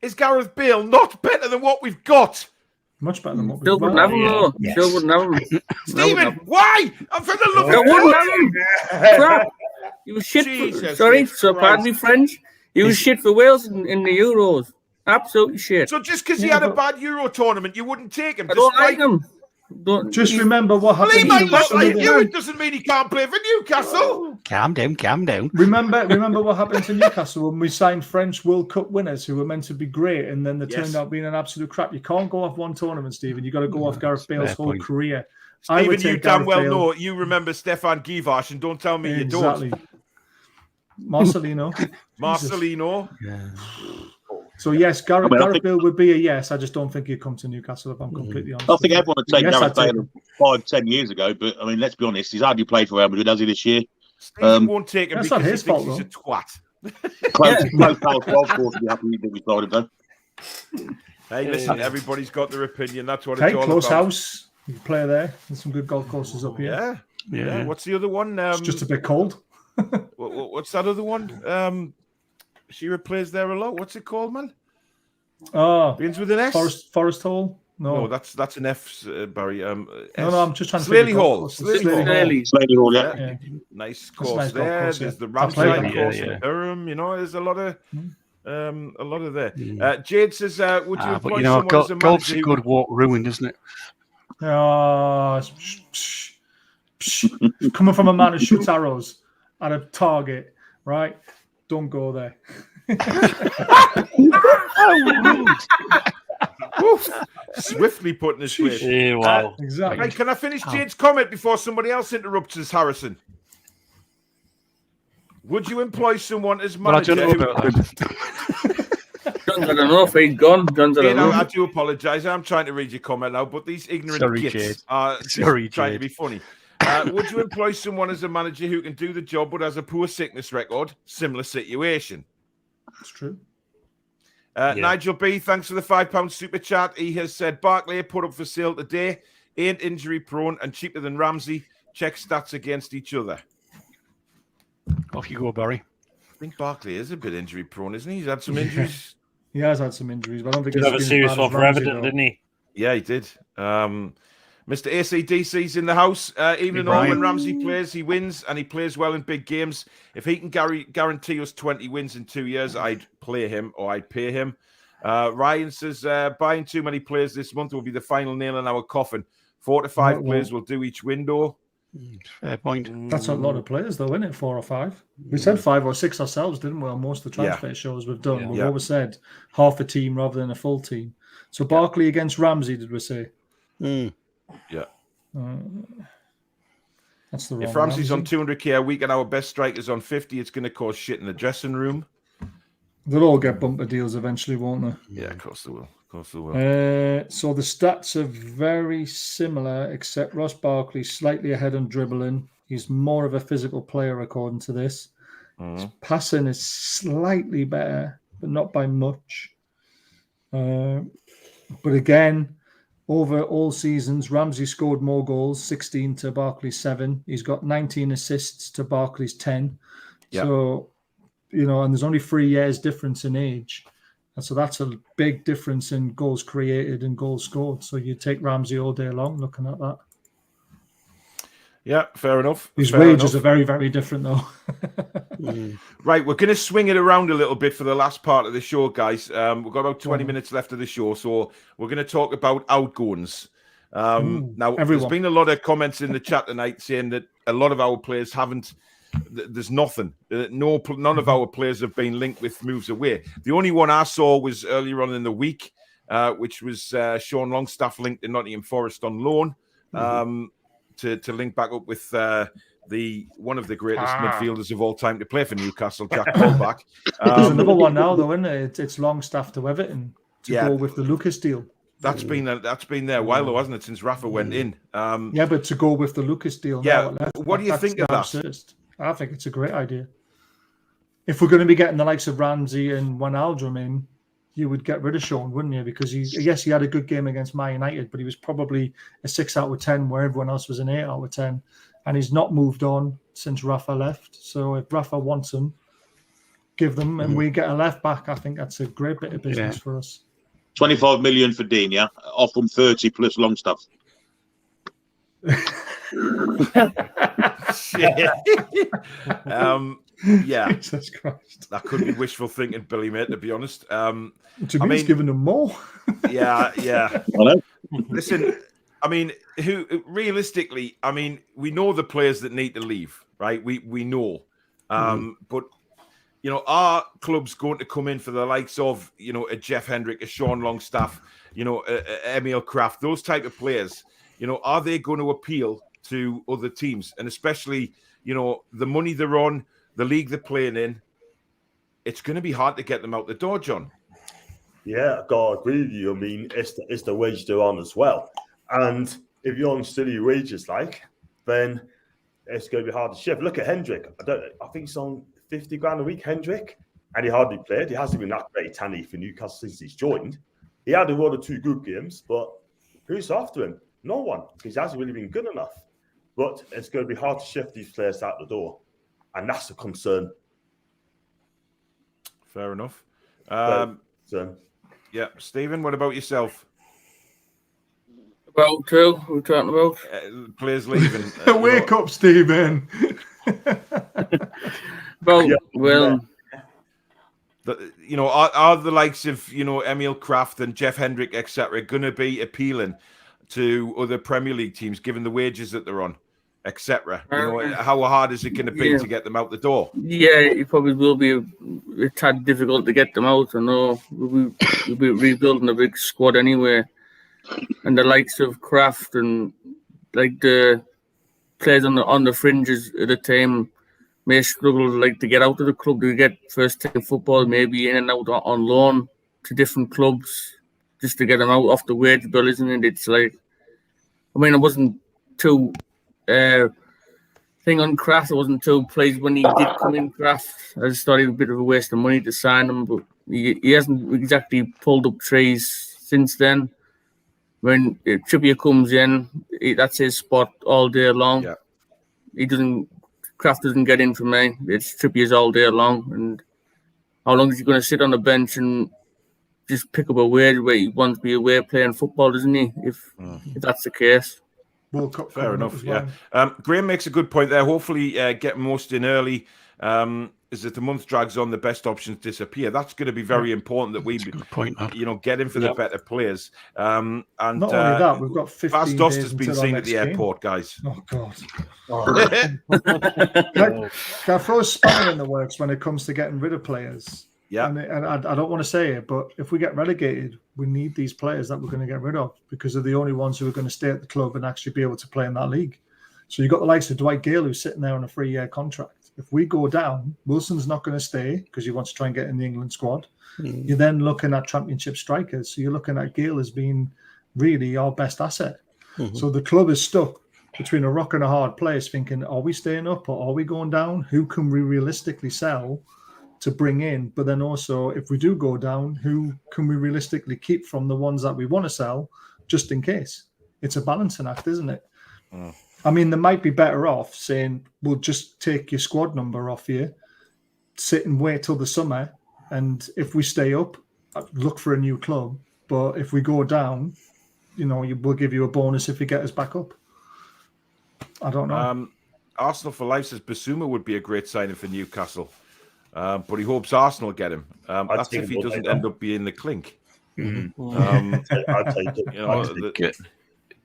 is Gareth Bale not better than what we've got? Much better than what Still we've wouldn't have got. him, though. Yes. Still wouldn't have him. Stephen, why? I'm for the love Still of wouldn't God. have him. Crap. He was shit. Jesus Sorry, so Christ. pardon me, French. He was shit for Wales in the Euros. Absolutely shit. So just because he had a bad Euro tournament, you wouldn't take him? I don't like him. Just remember what Well, happened. he might to look like you. Newcastle. It doesn't mean he can't play for Newcastle. Calm down. Remember what happened to Newcastle when we signed French World Cup winners who were meant to be great and then they turned out being an absolute crap. You can't go off one tournament, Stephen. You got to go off Gareth Bale's fair whole point. career. Stephen, you damn well know you remember Stefan Givash, and don't tell me you Exactly. don't. Marcelino. Marcelino. So yes, Gareth I think- Bale would be a yes. I just don't think he'd come to Newcastle if I'm completely honest. I think with you. everyone would take Yes, Gareth I'd take Bale him. 5-10 years ago, but I mean, let's be honest, he's hardly played for Real Madrid, has he, this year? Stephen won't take him That's because not he his thinks fault, he's a twat. Close pals, golf course, we happy that we told him though. Hey, listen, everybody's got their opinion. That's what Okay, it's all close about. house. You can play there. There's some good golf courses up here. Yeah. What's the other one? It's just a bit cold. What's that other one? She plays there a lot. What's it called, man? Oh, Begins with an S. Forest Hall. No, that's an F, Barry. No, I'm just trying to Slaley think of Hall. golf courses. Slightly Hall, yeah. Yeah. Nice That's a course nice golf there. course, There's yeah. the I Ramsey played that course course, in Durham. You know, there's a lot of there. Jade says, "Would you But appoint you know, someone as a golf's a manager?" good walk ruined, isn't it? Oh, coming from a man who shoots arrows at a target, right? Don't go there. Swiftly put in his place. Yeah, wow. Exactly. Right, can I finish Jade's comment before somebody else interrupts us, Harrison? Would you employ someone as Well, I manager? don't know about that. John's, I don't know if he's gone. John's, I don't know. I do apologise. I'm trying to read your comment now, but these ignorant Sorry, gits Jade. are just Sorry, trying to Jade. be funny. Would you employ someone as a manager who can do the job but has a poor sickness record? Similar situation. It's true. Nigel B, thanks for the £5 super chat. He has said Barkley put up for sale today. Ain't injury prone and cheaper than Ramsey. Check stats against each other. Off you go, Barry. I think Barkley is a bit injury prone, isn't he? He's had some injuries. He has had some injuries, but I don't think Did he's have a been as serious bad one as for Ramsey, Everton, though. didn't he? Yeah, he did. Mr. ACDC's in the house. Even though Brian. when Ramsey plays, he wins and he plays well in big games. If he can guarantee us 20 wins in 2 years, I'd play him or I'd pay him. Ryan says, buying too many players this month will be the final nail in our coffin. 4 to 5 Well, players will do each window. Fair point. That's a lot of players, though, isn't it? 4 or 5. We said 5 or 6 ourselves, didn't we? On most of the transfer shows we've done. Yeah. We've always said half a team rather than a full team. So Barkley against Ramsey, did we say? Yeah. That's the wrong If Ramsey's on Ramsey. 200k a week and our best striker's on 50, it's going to cause shit in the dressing room. They'll all get bumper deals eventually, won't they? Yeah, of course they will. Of course they will. So the stats are very similar, except Ross Barkley's slightly ahead on dribbling. He's more of a physical player, according to this. His passing is slightly better, but not by much. But again, over all seasons, Ramsey scored more goals, 16 to Barkley's 7. He's got 19 assists to Barkley's 10. Yeah. So, and there's only 3 years difference in age. And so that's a big difference in goals created and goals scored. So you take Ramsey all day long looking at that. Yeah, fair enough. His Fair wages enough. are very, very different, though. Right, we're going to swing it around a little bit for the last part of the show, guys. We've got about 20 minutes left of the show, so we're going to talk about outgoings. Now, everyone. there's been a lot of comments in the chat tonight saying that a lot of our players haven't. There's nothing. None of our players have been linked with moves away. The only one I saw was earlier on in the week, which was Sean Longstaff linked to Nottingham Forest on loan. To link back up with one of the greatest midfielders of all time to play for Newcastle, Jack Colback. There's another one now, though, isn't it? It's Longstaff to Everton to go with the Lucas deal. That's been there a while, though, hasn't it? Since Rafa went in. Yeah, but to go with the Lucas deal. Yeah. Now, What do you think of that? Assist. I think it's a great idea. If we're going to be getting the likes of Ramsey and Wijnaldum in, you would get rid of Sean, wouldn't you? Because he had a good game against Man United, but he was probably a 6 out of 10 where everyone else was an 8 out of 10. And he's not moved on since Rafa left. So if Rafa wants him, give them, and we get a left back. I think that's a great bit of business for us. 25 million for Digne, off from 30 plus Longstaff. Yeah, Jesus Christ. that could be wishful thinking, Billy, mate, to be honest. Jimmy's giving them more. Yeah. Hello? Listen, I mean, realistically, I mean, we know the players that need to leave, right? We know. But, our club's going to come in for the likes of, a Jeff Hendrick, a Sean Longstaff, a Emil Kraft, those type of players. Are they going to appeal to other teams? And especially, the money they're on, the league they're playing in, it's going to be hard to get them out the door, John. Yeah, I gotta agree with you. I mean, it's the wage they're on as well. And if you're on silly wages, then it's going to be hard to shift. Look at Hendrick. I think he's on 50 grand a week, Hendrick, and he hardly played. He hasn't been that great, Tanny, for Newcastle since he's joined. He had a 1 or 2 good games, but who's after him? No one, because he hasn't really been good enough. But it's going to be hard to shift these players out the door, and that's a concern. Fair enough. Yeah, Stephen, what about yourself? About who we're talking about? Players leaving. Wake up, Stephen. Well, are the likes of Emil Kraft and Jeff Hendrick, etc., going to be appealing to other Premier League teams, given the wages that they're on, etc.? How hard is it going to be to get them out the door? Yeah, it probably will be a tad difficult to get them out. I know we'll be rebuilding a big squad anyway, and the likes of Kraft and like the players on the fringes at the time may struggle like to get out of the club to get first team football, maybe in and out on loan to different clubs just to get them out off the wage bill, isn't it? It's like, I mean, I wasn't too thing on Kraft. I wasn't too pleased when he did come in, Kraft. I just thought he was a bit of a waste of money to sign him, but he hasn't exactly pulled up trees since then. When Trippier comes in, that's his spot all day long. Yeah. Kraft doesn't get in for me. It's Trippier's all day long. And how long is he going to sit on the bench and just pick up a wage where he wants to be away playing football, doesn't he? If that's the case. World Cup Fair coming up enough, as well. yeah. Graham makes a good point there. Hopefully get most in early. As the month drags on, the best options disappear. That's going to be very important that we, good point, Matt. get in for the better players. And Not only that, we've got 15 Bas Dost days has been until seen our at the next game. airport, guys. Oh, God. Can I throw a spanner in the works when it comes to getting rid of players? Yeah. And I don't want to say it, but if we get relegated, we need these players that we're going to get rid of because they're the only ones who are going to stay at the club and actually be able to play in that league. So you've got the likes of Dwight Gayle who's sitting there on a 3-year contract. If we go down, Wilson's not going to stay because he wants to try and get in the England squad. You're then looking at championship strikers. So you're looking at Gayle as being really our best asset. So the club is stuck between a rock and a hard place thinking, are we staying up or are we going down? Who can we realistically sell to bring in? But then also, if we do go down, who can we realistically keep from the ones that we want to sell just in case? It's a balancing act, isn't it? I mean, they might be better off saying, we'll just take your squad number off you, sit and wait till the summer, and if we stay up, look for a new club. But if we go down, we'll give you a bonus if you get us back up. I don't know. Arsenal for Life says Basuma would be a great signing for Newcastle, but he hopes Arsenal get him. That's if he doesn't end up being the clink. I'd take it.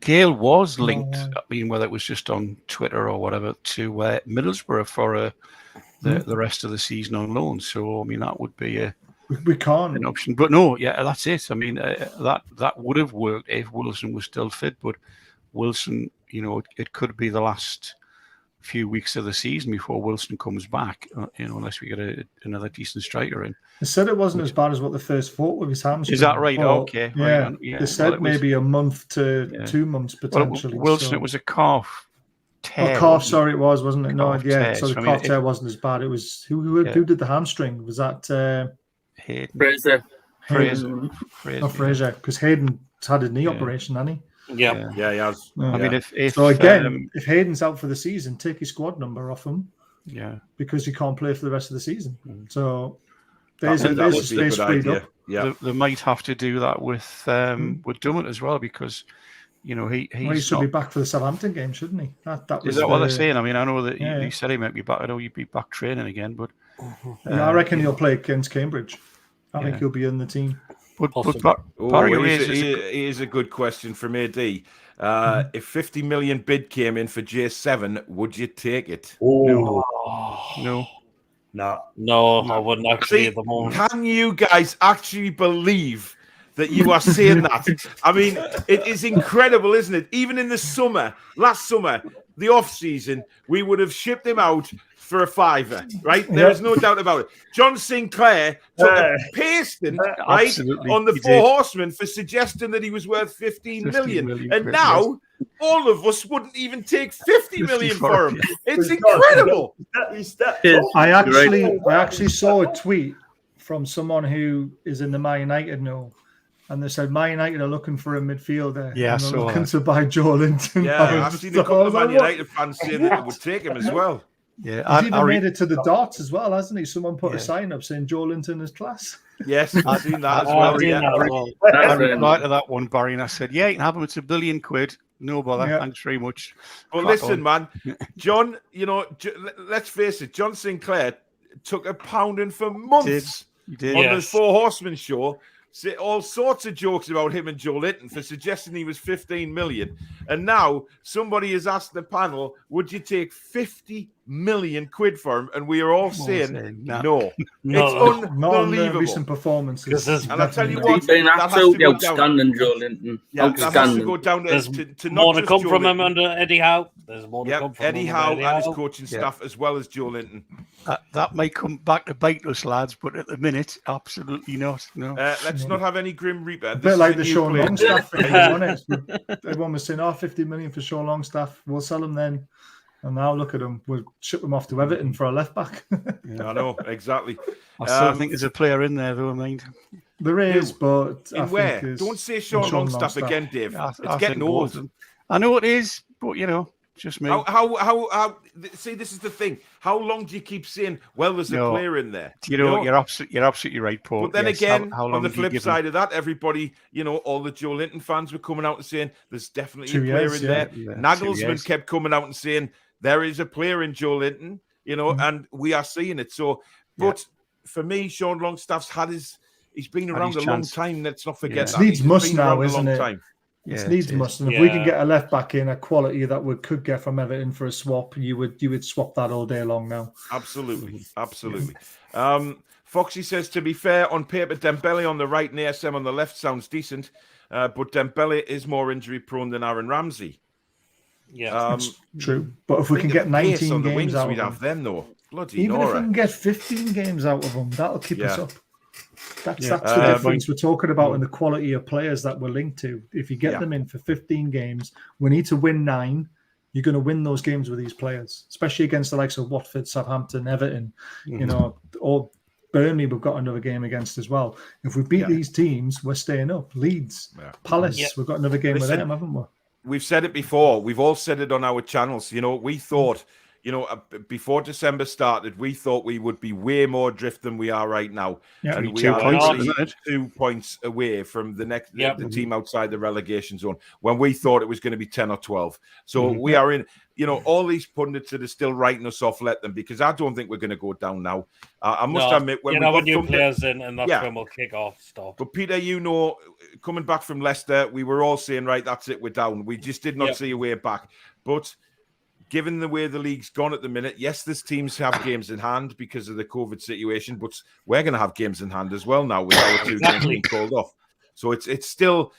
Gayle was linked, I mean, whether it was just on Twitter or whatever, to Middlesbrough for the rest of the season on loan. So, I mean, that would be we can't an option. But no, yeah, that's it. I mean, that would have worked if Wilson was still fit. But Wilson, it could be the last few weeks of the season before Wilson comes back, unless we get another decent striker in. They said it wasn't as bad as what the first thought with his hamstring. Is that right? But, Okay. Yeah. Right. Yeah. They said maybe a month to 2 months potentially. Well, Wilson, it was a calf tear. Oh, calf, sorry, it wasn't it? No, Calf yeah. tear. So the So, I calf mean, tear wasn't as bad. It was who did the hamstring? Was that Hayden. Fraser. Fraser, because Hayden's had a knee operation, hasn't he? Yeah. Yeah, he has. I mean, if so again, if Hayden's out for the season, take his squad number off him. Yeah, because he can't play for the rest of the season. So that there's a space freed up. Yeah, they might have to do that with Dummett as well because he should be back for the Southampton game, shouldn't he? That was is that what they're saying? I mean, I know that he said he might be back. I know he'd be back training again, but I reckon he'll play against Cambridge. I think he'll be in the team. Here's a good question from AD. If 50 million bid came in for J7, would you take it? No. No, I wouldn't actually at the moment. Can you guys actually believe that you are saying that? I mean, it is incredible, isn't it? Even in the summer, last summer, the off season, we would have shipped him out for a $5, right? There is no doubt about it. John Sinclair took a pasting, right, on the Four Horsemen for suggesting that he was worth 15 million. And now all of us wouldn't even take 50 million for him. It's incredible. I actually saw a tweet from someone who is in the Man United know. And they said, Man United are looking for a midfielder. Yeah, and they're looking to buy Joelinton. Yeah, I've seen a couple of Man United fans saying that they would take him as well. Yeah, he's even made it to the darts as well, hasn't he? Someone put a sign up saying Joelinton is class. Yes, I've seen that as well. I replied to that one, Barry, and I said, "Yeah, you can have him. It's £1 billion. No bother. Yeah. Thanks very much." Well, listen, man, John. Let's face it. John Sinclair took a pounding for months he did. On the Four Horsemen show. All sorts of jokes about him and Joelinton for suggesting he was 15 million. And now somebody has asked the panel, would you take 50 million quid for him, and we are all saying nah. no. No. It's Not on the unbelievable. recent performances. Because there's- And I'll tell you Definitely what, He's been that has to absolutely go down. outstanding, Joelinton. Yeah, that has to Outstanding. go down There's to more not to just come from him Joelinton. under Eddie Howe. There's more to come Yep, from Eddie him Howe under and his Howe. coaching staff, as well as Joelinton. That may come back to bite us, lads, but at the minute, absolutely not. No. Let's not have any Grim Reaper. A This bit is like a the new Sean player. Longstaff thing, wasn't it? Everyone was saying, 50 million for Sean Longstaff. We'll sell him then. And now look at him. We'll ship him off to Everton for a left back. I know, exactly. I still think there's a player in there, though, mind. There is, but In I where? think Don't say Sean Longstaff again, Dave. It's getting think old. both. I know it is, but just me. How? See, this is the thing. How long do you keep saying, well, there's a player in there? You're absolutely right, Paul. But then Yes, again, how on long the do you flip give side of that, everybody, all the Joelinton fans were coming out and saying, there's definitely a player in there. Yeah, 2 Nagelsmann years. kept coming out and saying, there is a player in Joelinton, and we are seeing it. So, but for me, Sean Longstaff's he's been around a long time. Let's not forget It's that. needs He's must been now, around a isn't long it? time. It's Yeah, needs it is. must. And if we can Yeah. get a left back in a quality that we could get from Everton for a swap, you would swap that all day long now. Absolutely. Foxy says, to be fair, on paper, Dembele on the right and ASM on the left sounds decent, but Dembele is more injury prone than Aaron Ramsey. Yeah. True. But if we can Think get of the pace 19 on the games wings out we'd of have them, then, though. Bloody even if we Nora. can get 15 games out of them, that'll keep us Yeah. up. That's Yeah. the difference we're talking about in the quality of players that we're linked to. If you get Yeah. them in for 15 games, we need to win 9. You're going to win those games with these players, especially against the likes of Watford, Southampton, Everton, or Burnley. We've got another game against as well. If we beat these teams, we're staying up. Leeds, Palace, Yeah. we've got another game with Listen, them, haven't we? We've said it before. We've all said it on our channels. We thought, before December started, we thought we would be way more adrift than we are right now. Yeah. And we 2 are points, only isn't it? 2 points away from the next Yep. the team outside the relegation zone, when we thought it was going to be 10 or 12. So we are in, all these pundits that are still writing us off, let them, because I don't think we're going to go down now. I must admit, when we with got new thumped- players in, and that's Yeah. when we'll kick off. Stop. But Peter, coming back from Leicester, we were all saying, right, that's it, we're down. We just did not Yep. see a way back. But given the way the league's gone at the minute, yes, there's teams have games in hand because of the COVID situation, but we're going to have games in hand as well now with our 2 games being called off. So it's still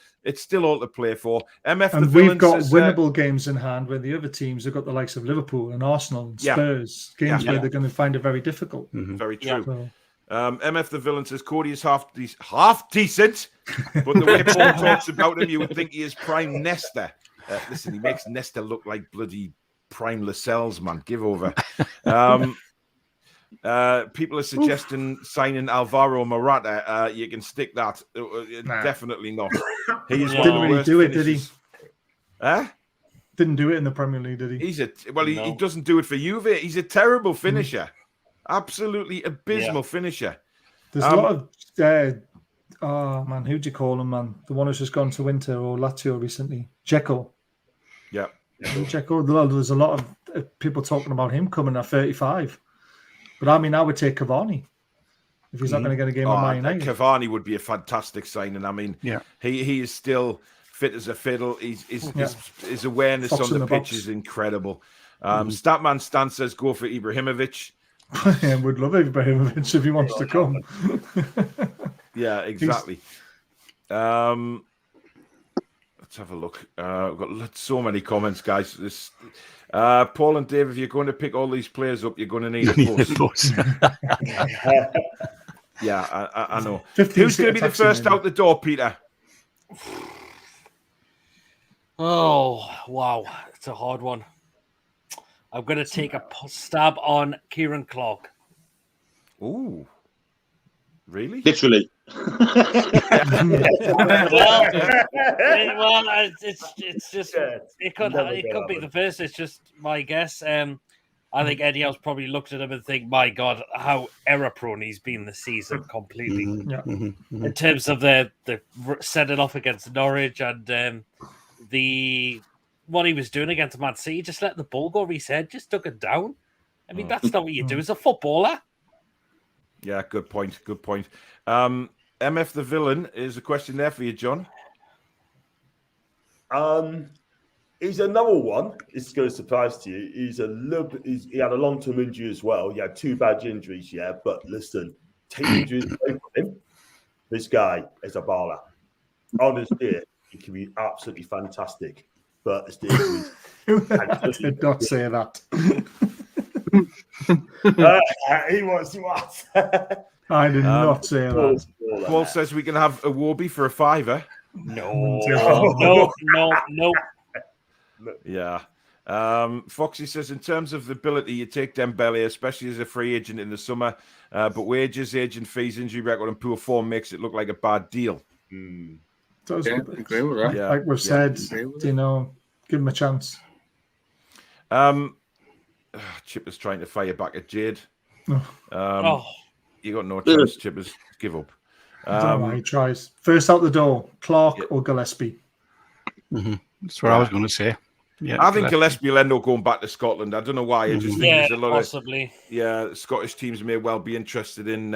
all to play for. MF And the we've Villain got says, winnable games in hand where the other teams have got the likes of Liverpool and Arsenal and Yeah. Spurs, games Yeah. where they're going to find it very difficult. very Yeah. true. So, MF the Villain says Coady is half decent, but the way Paul talks about him, you would think he is prime Nesta. Listen, he makes Nesta look like bloody prime Lascelles, man. Give over. People are suggesting signing Alvaro Morata. You can stick that. Definitely not. He is one of Didn't the really worst do it, did he? finishers. Huh? Didn't do it in the Premier League, did he? He doesn't do it for Juve. He's a terrible finisher. Absolutely abysmal finisher. There's a lot of who'd you call him, man? The one who's just gone to Inter or Lazio recently, Dzeko. Yeah. Dzeko. There's a lot of people talking about him coming at 35. But I mean, I would take Cavani if he's not going to get a game with Man United. Cavani would be a fantastic signing. I mean, he is still fit as a fiddle. His awareness Fox on in the the pitch box. is incredible. Statman Stan says go for Ibrahimovic. Yeah, would love Ibrahimovic if he wants to come. Yeah, exactly. Let's have a look. We've got so many comments, guys. Paul and Dave, if you're going to pick all these players up, you're going to need a bus. Yeah, I know. Who's going to be the first out the door, Peter? Oh, wow. It's a hard one. I'm going to take a stab on Kieran Clark. Ooh. Really? Literally. It's just it could be the first. It's just my guess. I think Eddie Howe's probably looked at him and think, "My God, how error prone he's been this season completely." In terms of the setting off against Norwich and what he was doing against Man City, just let the ball go over his head, just took it down. I mean, that's not what you do as a footballer. Yeah, good point. Good point. MF the Villain is a question there for you, John. He's another one. It's going to surprise to you. He had a long-term injury as well. He had 2 bad injuries, yeah. But listen, take injuries away from him. This guy is a baller. Honestly, he can be absolutely fantastic. But it's the injuries. I did not say that. He wants what? I did not say that. Paul says we can have a Warby for a £5. No. Yeah. Foxy says, in terms of the ability, you take Dembele, especially as a free agent in the summer, but wages, agent fees, injury record, and poor form makes it look like a bad deal. Does, agree with that. like we've said, give him a chance. Chipper's trying to fire back at Jade. Oh. You got no chance, Chippers. Give up. I don't know why he tries. First out the door, Clark or Gillespie. That's what I was going to say. Yeah, I think Gillespie will end up going back to Scotland. I don't know why. I just think there's a lot possibly. of Scottish teams may well be interested in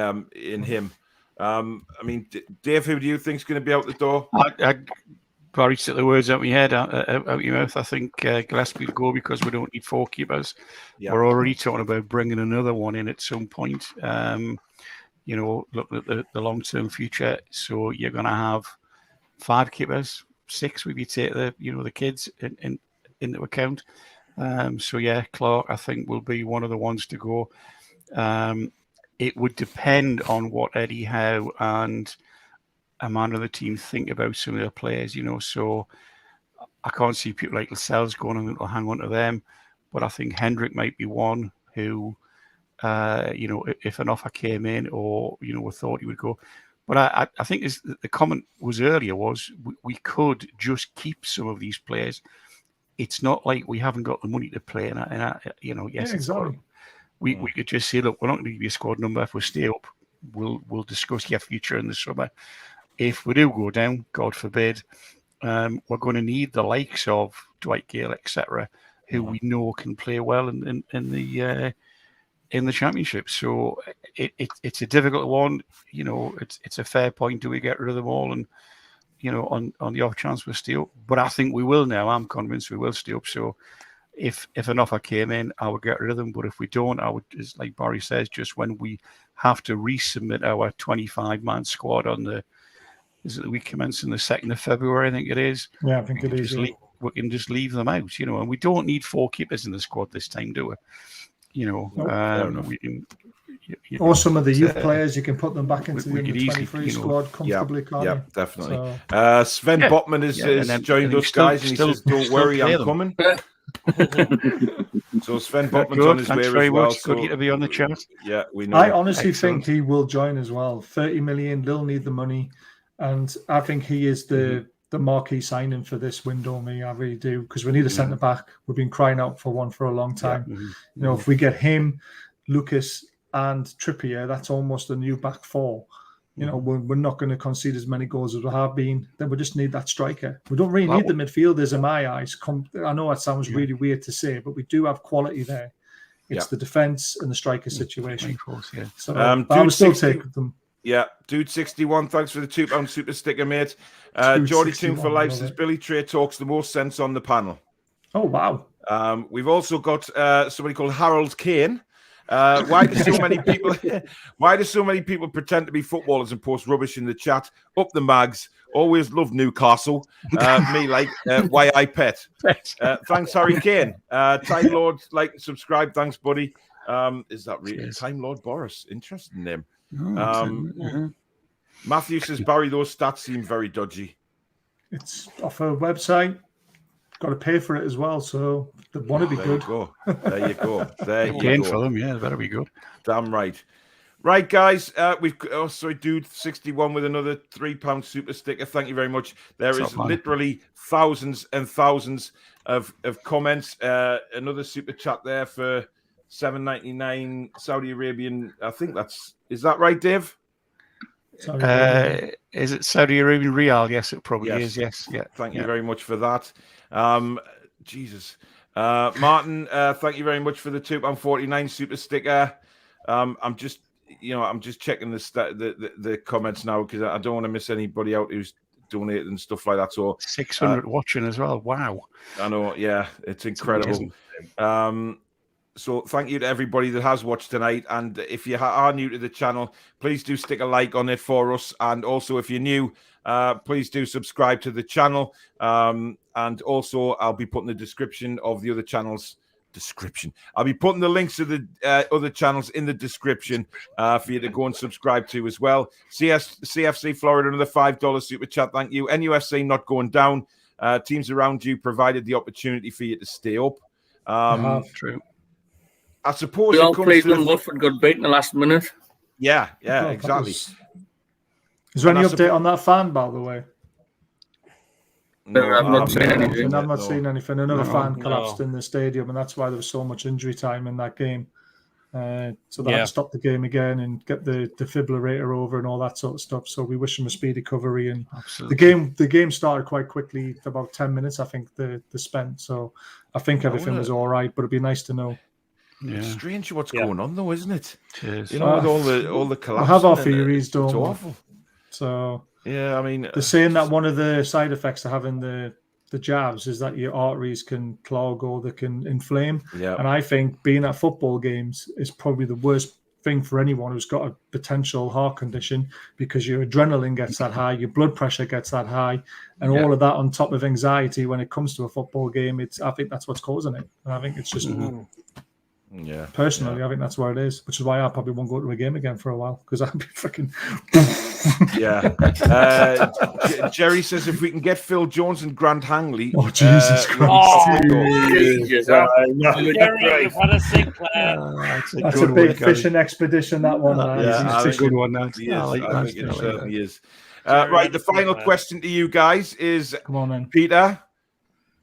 him. I mean, Dave, who do you think is going to be out the door? I Barry took the words out of my head, out your mouth. I think Gillespie will go because we don't need 4 keepers. Yeah. We're already talking about bringing another one in at some point. Look at the long-term future. So you're going to have 5 keepers, 6 if you take the kids into account. Clark, I think, will be one of the ones to go. It would depend on what Eddie Howe and a man of the team think about some of their players, so I can't see people like Lascelles going and will hang on to them, but I think Hendrick might be one who, if an offer came in or, we thought he would go. But I think the comment was earlier was we could just keep some of these players. It's not like we haven't got the money to play. Exactly. We could just say, look, we're not going to give you a squad number. If we stay up, we'll discuss your future in the summer. If we do go down, God forbid, we're going to need the likes of Dwight, Gayle, etc., who we know can play well in the championship. So it's a difficult one. It's a fair point. Do we get rid of them all? And on the off chance we stay up, but I think we will now. I'm convinced we will stay up. So if an offer came in, I would get rid of them. But if we don't, I would, as like Barry says, just when we have to resubmit our 25-man squad on the week commencing the 2nd of February, I think it is. Yeah, I think it is. We can just leave them out, and we don't need 4 keepers in the squad this time, do we? We can. Or some of the youth players, you can put them back into the under-23 squad comfortably, can't you? Definitely. So, Sven Botman has joined us, guys, and he says, don't worry, I'm coming. So Sven Botman's on his way as well. So, good to be on the chat. Yeah, we know. I honestly think he will join as well. 30 million, they'll need the money. And I think he is the marquee signing for this window, I really do, because we need a centre-back. We've been crying out for one for a long time. Yeah. If we get him, Lucas and Trippier, that's almost a new back 4. We're not going to concede as many goals as we have been. Then we just need that striker. We don't really need the midfielders in my eyes. I know that sounds really weird to say, but we do have quality there. It's the defence and the striker situation. So I would still take them. Yeah, Dude 61, thanks for the £2 super sticker, mate. Geordie Toon for life says Billy Trey talks the most sense on the panel. Oh, wow. We've also got somebody called Harold Kane. Why do so many people pretend to be footballers and post rubbish in the chat? Up the mags. Always love Newcastle. Me like why I pet. Thanks, Harry Kane. Time Lord, like and subscribe. Thanks, buddy. Is that really Time Lord Boris? Interesting name. Matthew says, Barry, those stats seem very dodgy. It's off a website. Got to pay for it as well, so they want to be good. There you go. There you go. For them, yeah, better be good. Damn right. Right, guys. Dude 61 with another £3 super sticker. Thank you very much. There is literally thousands and thousands of comments. Another super chat there for $7.99 Saudi Arabian. I think is that right, Dave? Is it Saudi Arabian Real? Yes, it probably is. Yes. Yeah. Thank you very much for that. Jesus. Martin, thank you very much for the £2.49 super sticker. I'm just checking the comments now because I don't want to miss anybody out who's donated and stuff like that. So 600 watching as well. Wow. I know, yeah, it's incredible. So thank you to everybody that has watched tonight. And if you are new to the channel, please do stick a like on it for us. And also, if you're new, please do subscribe to the channel. And also, I'll be putting the description of the other channels. I'll be putting the links to the other channels in the description for you to go and subscribe to as well. CFC Florida, another $5 super chat. Thank you. NUFC not going down. Teams around you provided the opportunity for you to stay up. True. I suppose We it all comes played to when Watford got beat in the last minute. Yeah, exactly. Is there any And I update on that fan, by the way? I've not seen anything. I've not seen anything. Another No, fan collapsed in the stadium, and that's why there was so much injury time in that game. So they had to stop the game again and get the defibrillator over and all that sort of stuff. So we wish them a speedy recovery. And the game started quite quickly, about 10 minutes, I think they spent. So I think everything was all right, but it'd be nice to know. Yeah. It's strange what's going on, though, isn't it? Cheers. You know, with all the collapse. I have our theories, don't It's we? awful. So yeah, I mean, they're saying that one of the side effects of having the jabs is that your arteries can clog or they can inflame. Yeah. And I think being at football games is probably the worst thing for anyone who's got a potential heart condition, because your adrenaline gets that high, your blood pressure gets that high, and all of that on top of anxiety when it comes to a football game. I think that's what's causing it. And I think it's just personally, I think that's what it is, which is why I probably won't go to a game again for a while, because I'd be freaking Jerry says if we can get Phil Jones and Grant Hangley. Oh, Jesus Christ. Jerry, you've had a sick player. That's a big fishing expedition, that one. It's a good one. That. I think it certainly is. Right, the final question to you guys is, come on then, Peter,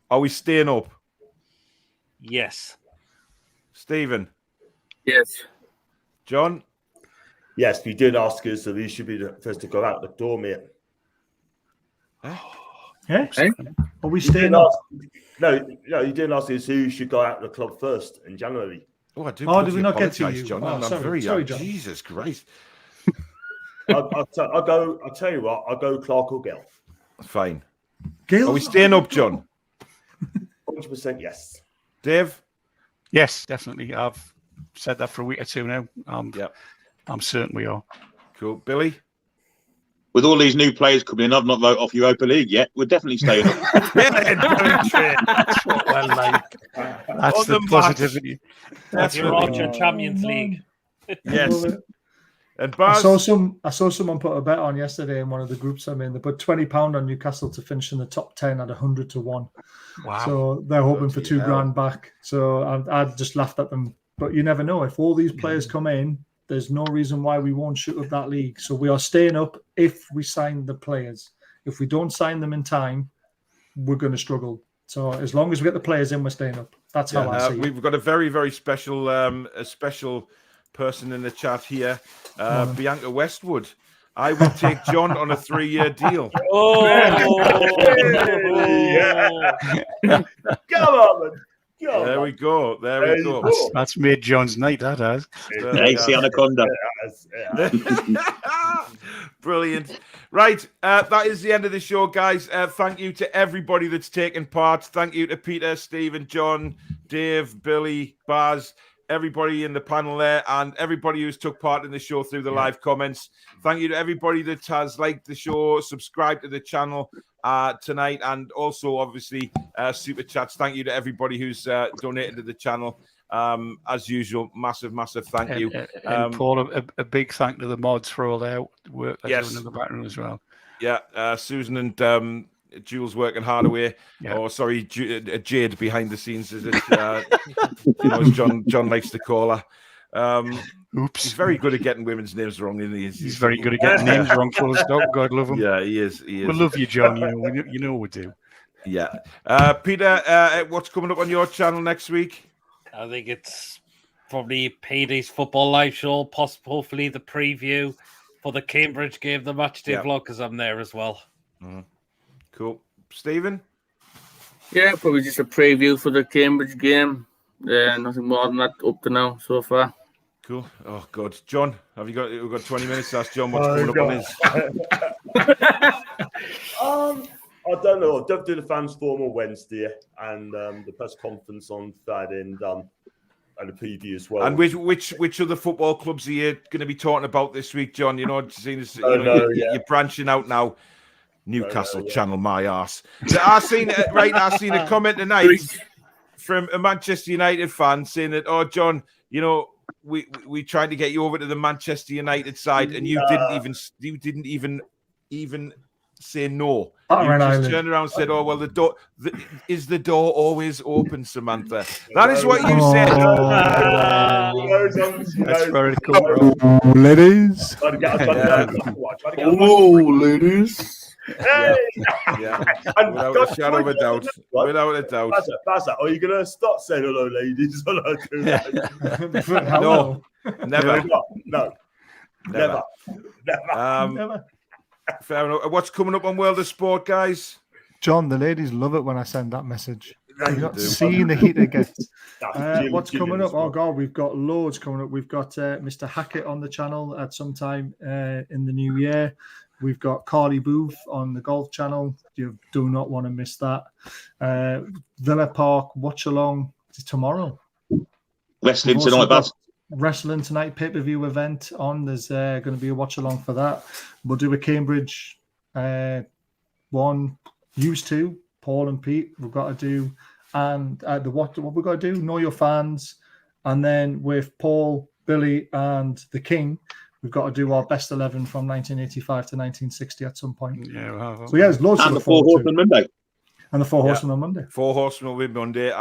are we staying up? Yes. Stephen? Yes. John? Yes, you did ask us, so we should be the first to go out the door, mate. Yeah? Are we You staying didn't up? ask, no, you didn't ask us who should go out the club first in January. Oh, I do. Oh, did we not get to apologise, you? John? Oh, I'm sorry. very Sorry, John. Jesus Christ. I'll tell you what, I'll go Clark or Gayle. Fine. Gayle? Are we staying up, John? 100% yes. Dave? Yes, definitely. I've said that for a week or two now. I'm certain we are. Cool. Billy? With all these new players coming in, I've not voted off Europa League yet. We're definitely staying up. That's what I like. That's the positivity. That's your Roger Champions League. Yes. And I Baz? saw someone put a bet on yesterday in one of the groups I'm in. They put £20 on Newcastle to finish in the top 10 at 100 to 1. Wow. So they're hoping for £2,000 back. So I just laughed at them. But you never know. If all these players come in, there's no reason why we won't shoot up that league. So we are staying up if we sign the players. If we don't sign them in time, we're going to struggle. So as long as we get the players in, we're staying up. That's how I see it. We've got a very, very special person in the chat here, Bianca Westwood. I would take John on a 3-year deal. Oh, yeah. Come on, man. There we go. There we go. That's made John's night, that has. AC Anaconda. Brilliant. Right. That is the end of the show, guys. Thank you to everybody that's taken part. Thank you to Peter, Stephen, John, Dave, Billy, Baz, everybody in the panel there, and everybody who's took part in the show through the live comments. Thank you to everybody that has liked the show, subscribed to the channel tonight, and also obviously super chats. Thank you to everybody who's donated to the channel. As usual, massive thank you. And Paul, a big thank to the mods for all their work they're doing in the background as well. Yeah, Susan and Jules working hard away. Yeah. Or sorry, Jade behind the scenes, is it? As John likes to call her. Oops. He's very good at getting women's names wrong, isn't he? He's very good at getting names wrong, full stop. God love him. Yeah, he is. He is. We love you, John. You know we do. Yeah. Peter, what's coming up on your channel next week? I think it's probably Paydays Football Live Show, hopefully the preview for the Cambridge game, the match day vlog, because I'm there as well. Mm-hmm. Cool. Stephen? Yeah, probably just a preview for the Cambridge game. Nothing more than that up to now so far. Cool. Oh God, John, we've got 20 minutes to ask John what's coming up on his. I don't know. I'll do the fans forum on Wednesday and the press conference on Friday and the preview as well. And which other football clubs are you going to be talking about this week, John? You know, seeing as you're branching out now. Newcastle channel my arse. I seen a comment tonight from a Manchester United fan saying that, oh, John, you know, we tried to get you over to the Manchester United side, and you didn't even say no. You just turned around and said, "Oh well, is the door always open, Samantha?" That is what you said. That's where it comes from. Ladies. Ladies. Hey! Yeah. Without a shadow of a doubt. Without a doubt. Bazza, are you going to start saying hello, ladies? No. Never. No. Never. Fair enough. What's coming up on World of Sport, guys? John, the ladies love it when I send that message. You're not seeing the heat it gets. What's coming up? Oh, God, we've got loads coming up. We've got Mr. Hackett on the channel at some time in the new year. We've got Carly Booth on the Golf Channel. You do not want to miss that. Villa Park Watch Along tomorrow. Wrestling tonight, Baz. Wrestling Tonight pay-per-view event on. There's going to be a watch along for that. We'll do a Cambridge one, used to Paul and Pete. We've got to do, and what we've got to do. Know your fans, and then with Paul, Billy, and the King, we've got to do our best 11 from 1985 to 1960 at some point. Yeah, well, so yeah, there's loads and to the Four Horsemen Monday. And the Four Horsemen on Monday. Four Horsemen will be Monday.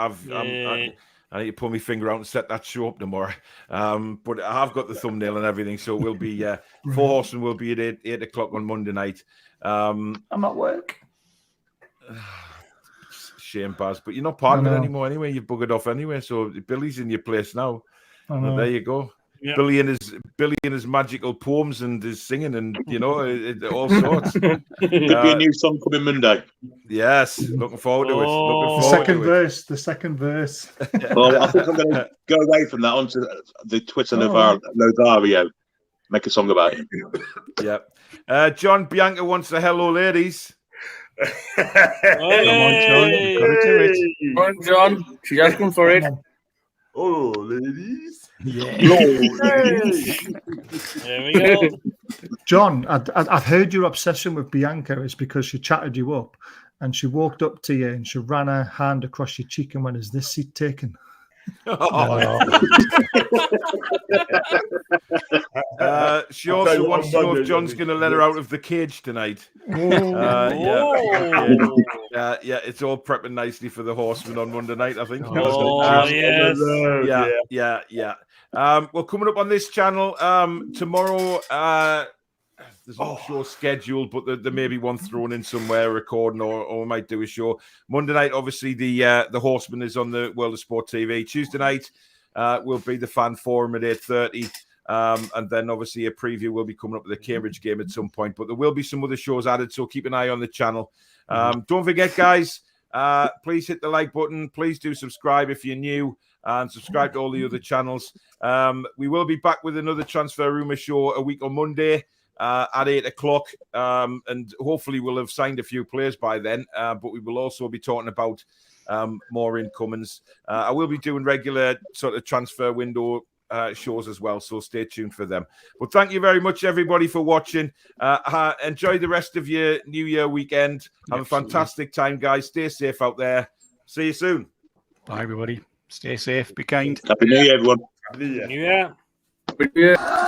I need to pull my finger out and set that show up tomorrow. But I have got the thumbnail and everything, so it will be Four Horsemen will be at 8 o'clock on Monday night. I'm at work. Shame, Baz, but you're not part of it anymore anyway. You've buggered off anyway, so Billy's in your place now. There you go. Yep. Billy and his magical poems and his singing and all sorts. There'll be a new song coming Monday. Yes, looking forward to it. The second verse. Well, I think I'm going to go away from that onto the Twitter Lovario. Make a song about it. Yeah. John Bianca wants the hello, ladies. Come on, John. Gotta do it. Come on, John. She's asking for it. Oh, ladies. Yeah. There we go. John, I've heard your obsession with Bianca is because she chatted you up and she walked up to you and she ran her hand across your cheek and went, "Is this seat taken?" She also wants to know if John's going to let her out of the cage tonight. Yeah, it's all prepping nicely for the Horsemen on Monday night, I think. Yeah. Well, coming up on this channel tomorrow, there's no show scheduled, but there may be one thrown in somewhere, recording, or we might do a show. Monday night, obviously, the Horseman is on the World of Sport TV. Tuesday night will be the fan forum at 8:30. And then obviously a preview will be coming up with the Cambridge game at some point, but there will be some other shows added, so keep an eye on the channel. Don't forget, guys, please hit the like button. Please do subscribe if you're new, and subscribe to all the other channels. We will be back with another Transfer Rumour show a week on Monday at 8 o'clock, and hopefully we'll have signed a few players by then, but we will also be talking about more incomings. I will be doing regular sort of transfer window shows as well, so stay tuned for them. But thank you very much, everybody, for watching. Enjoy the rest of your New Year weekend. Have a fantastic time, guys. Stay safe out there. See you soon. Bye, everybody. Stay safe. Be kind. Happy New Year, everyone. New Year. Yeah.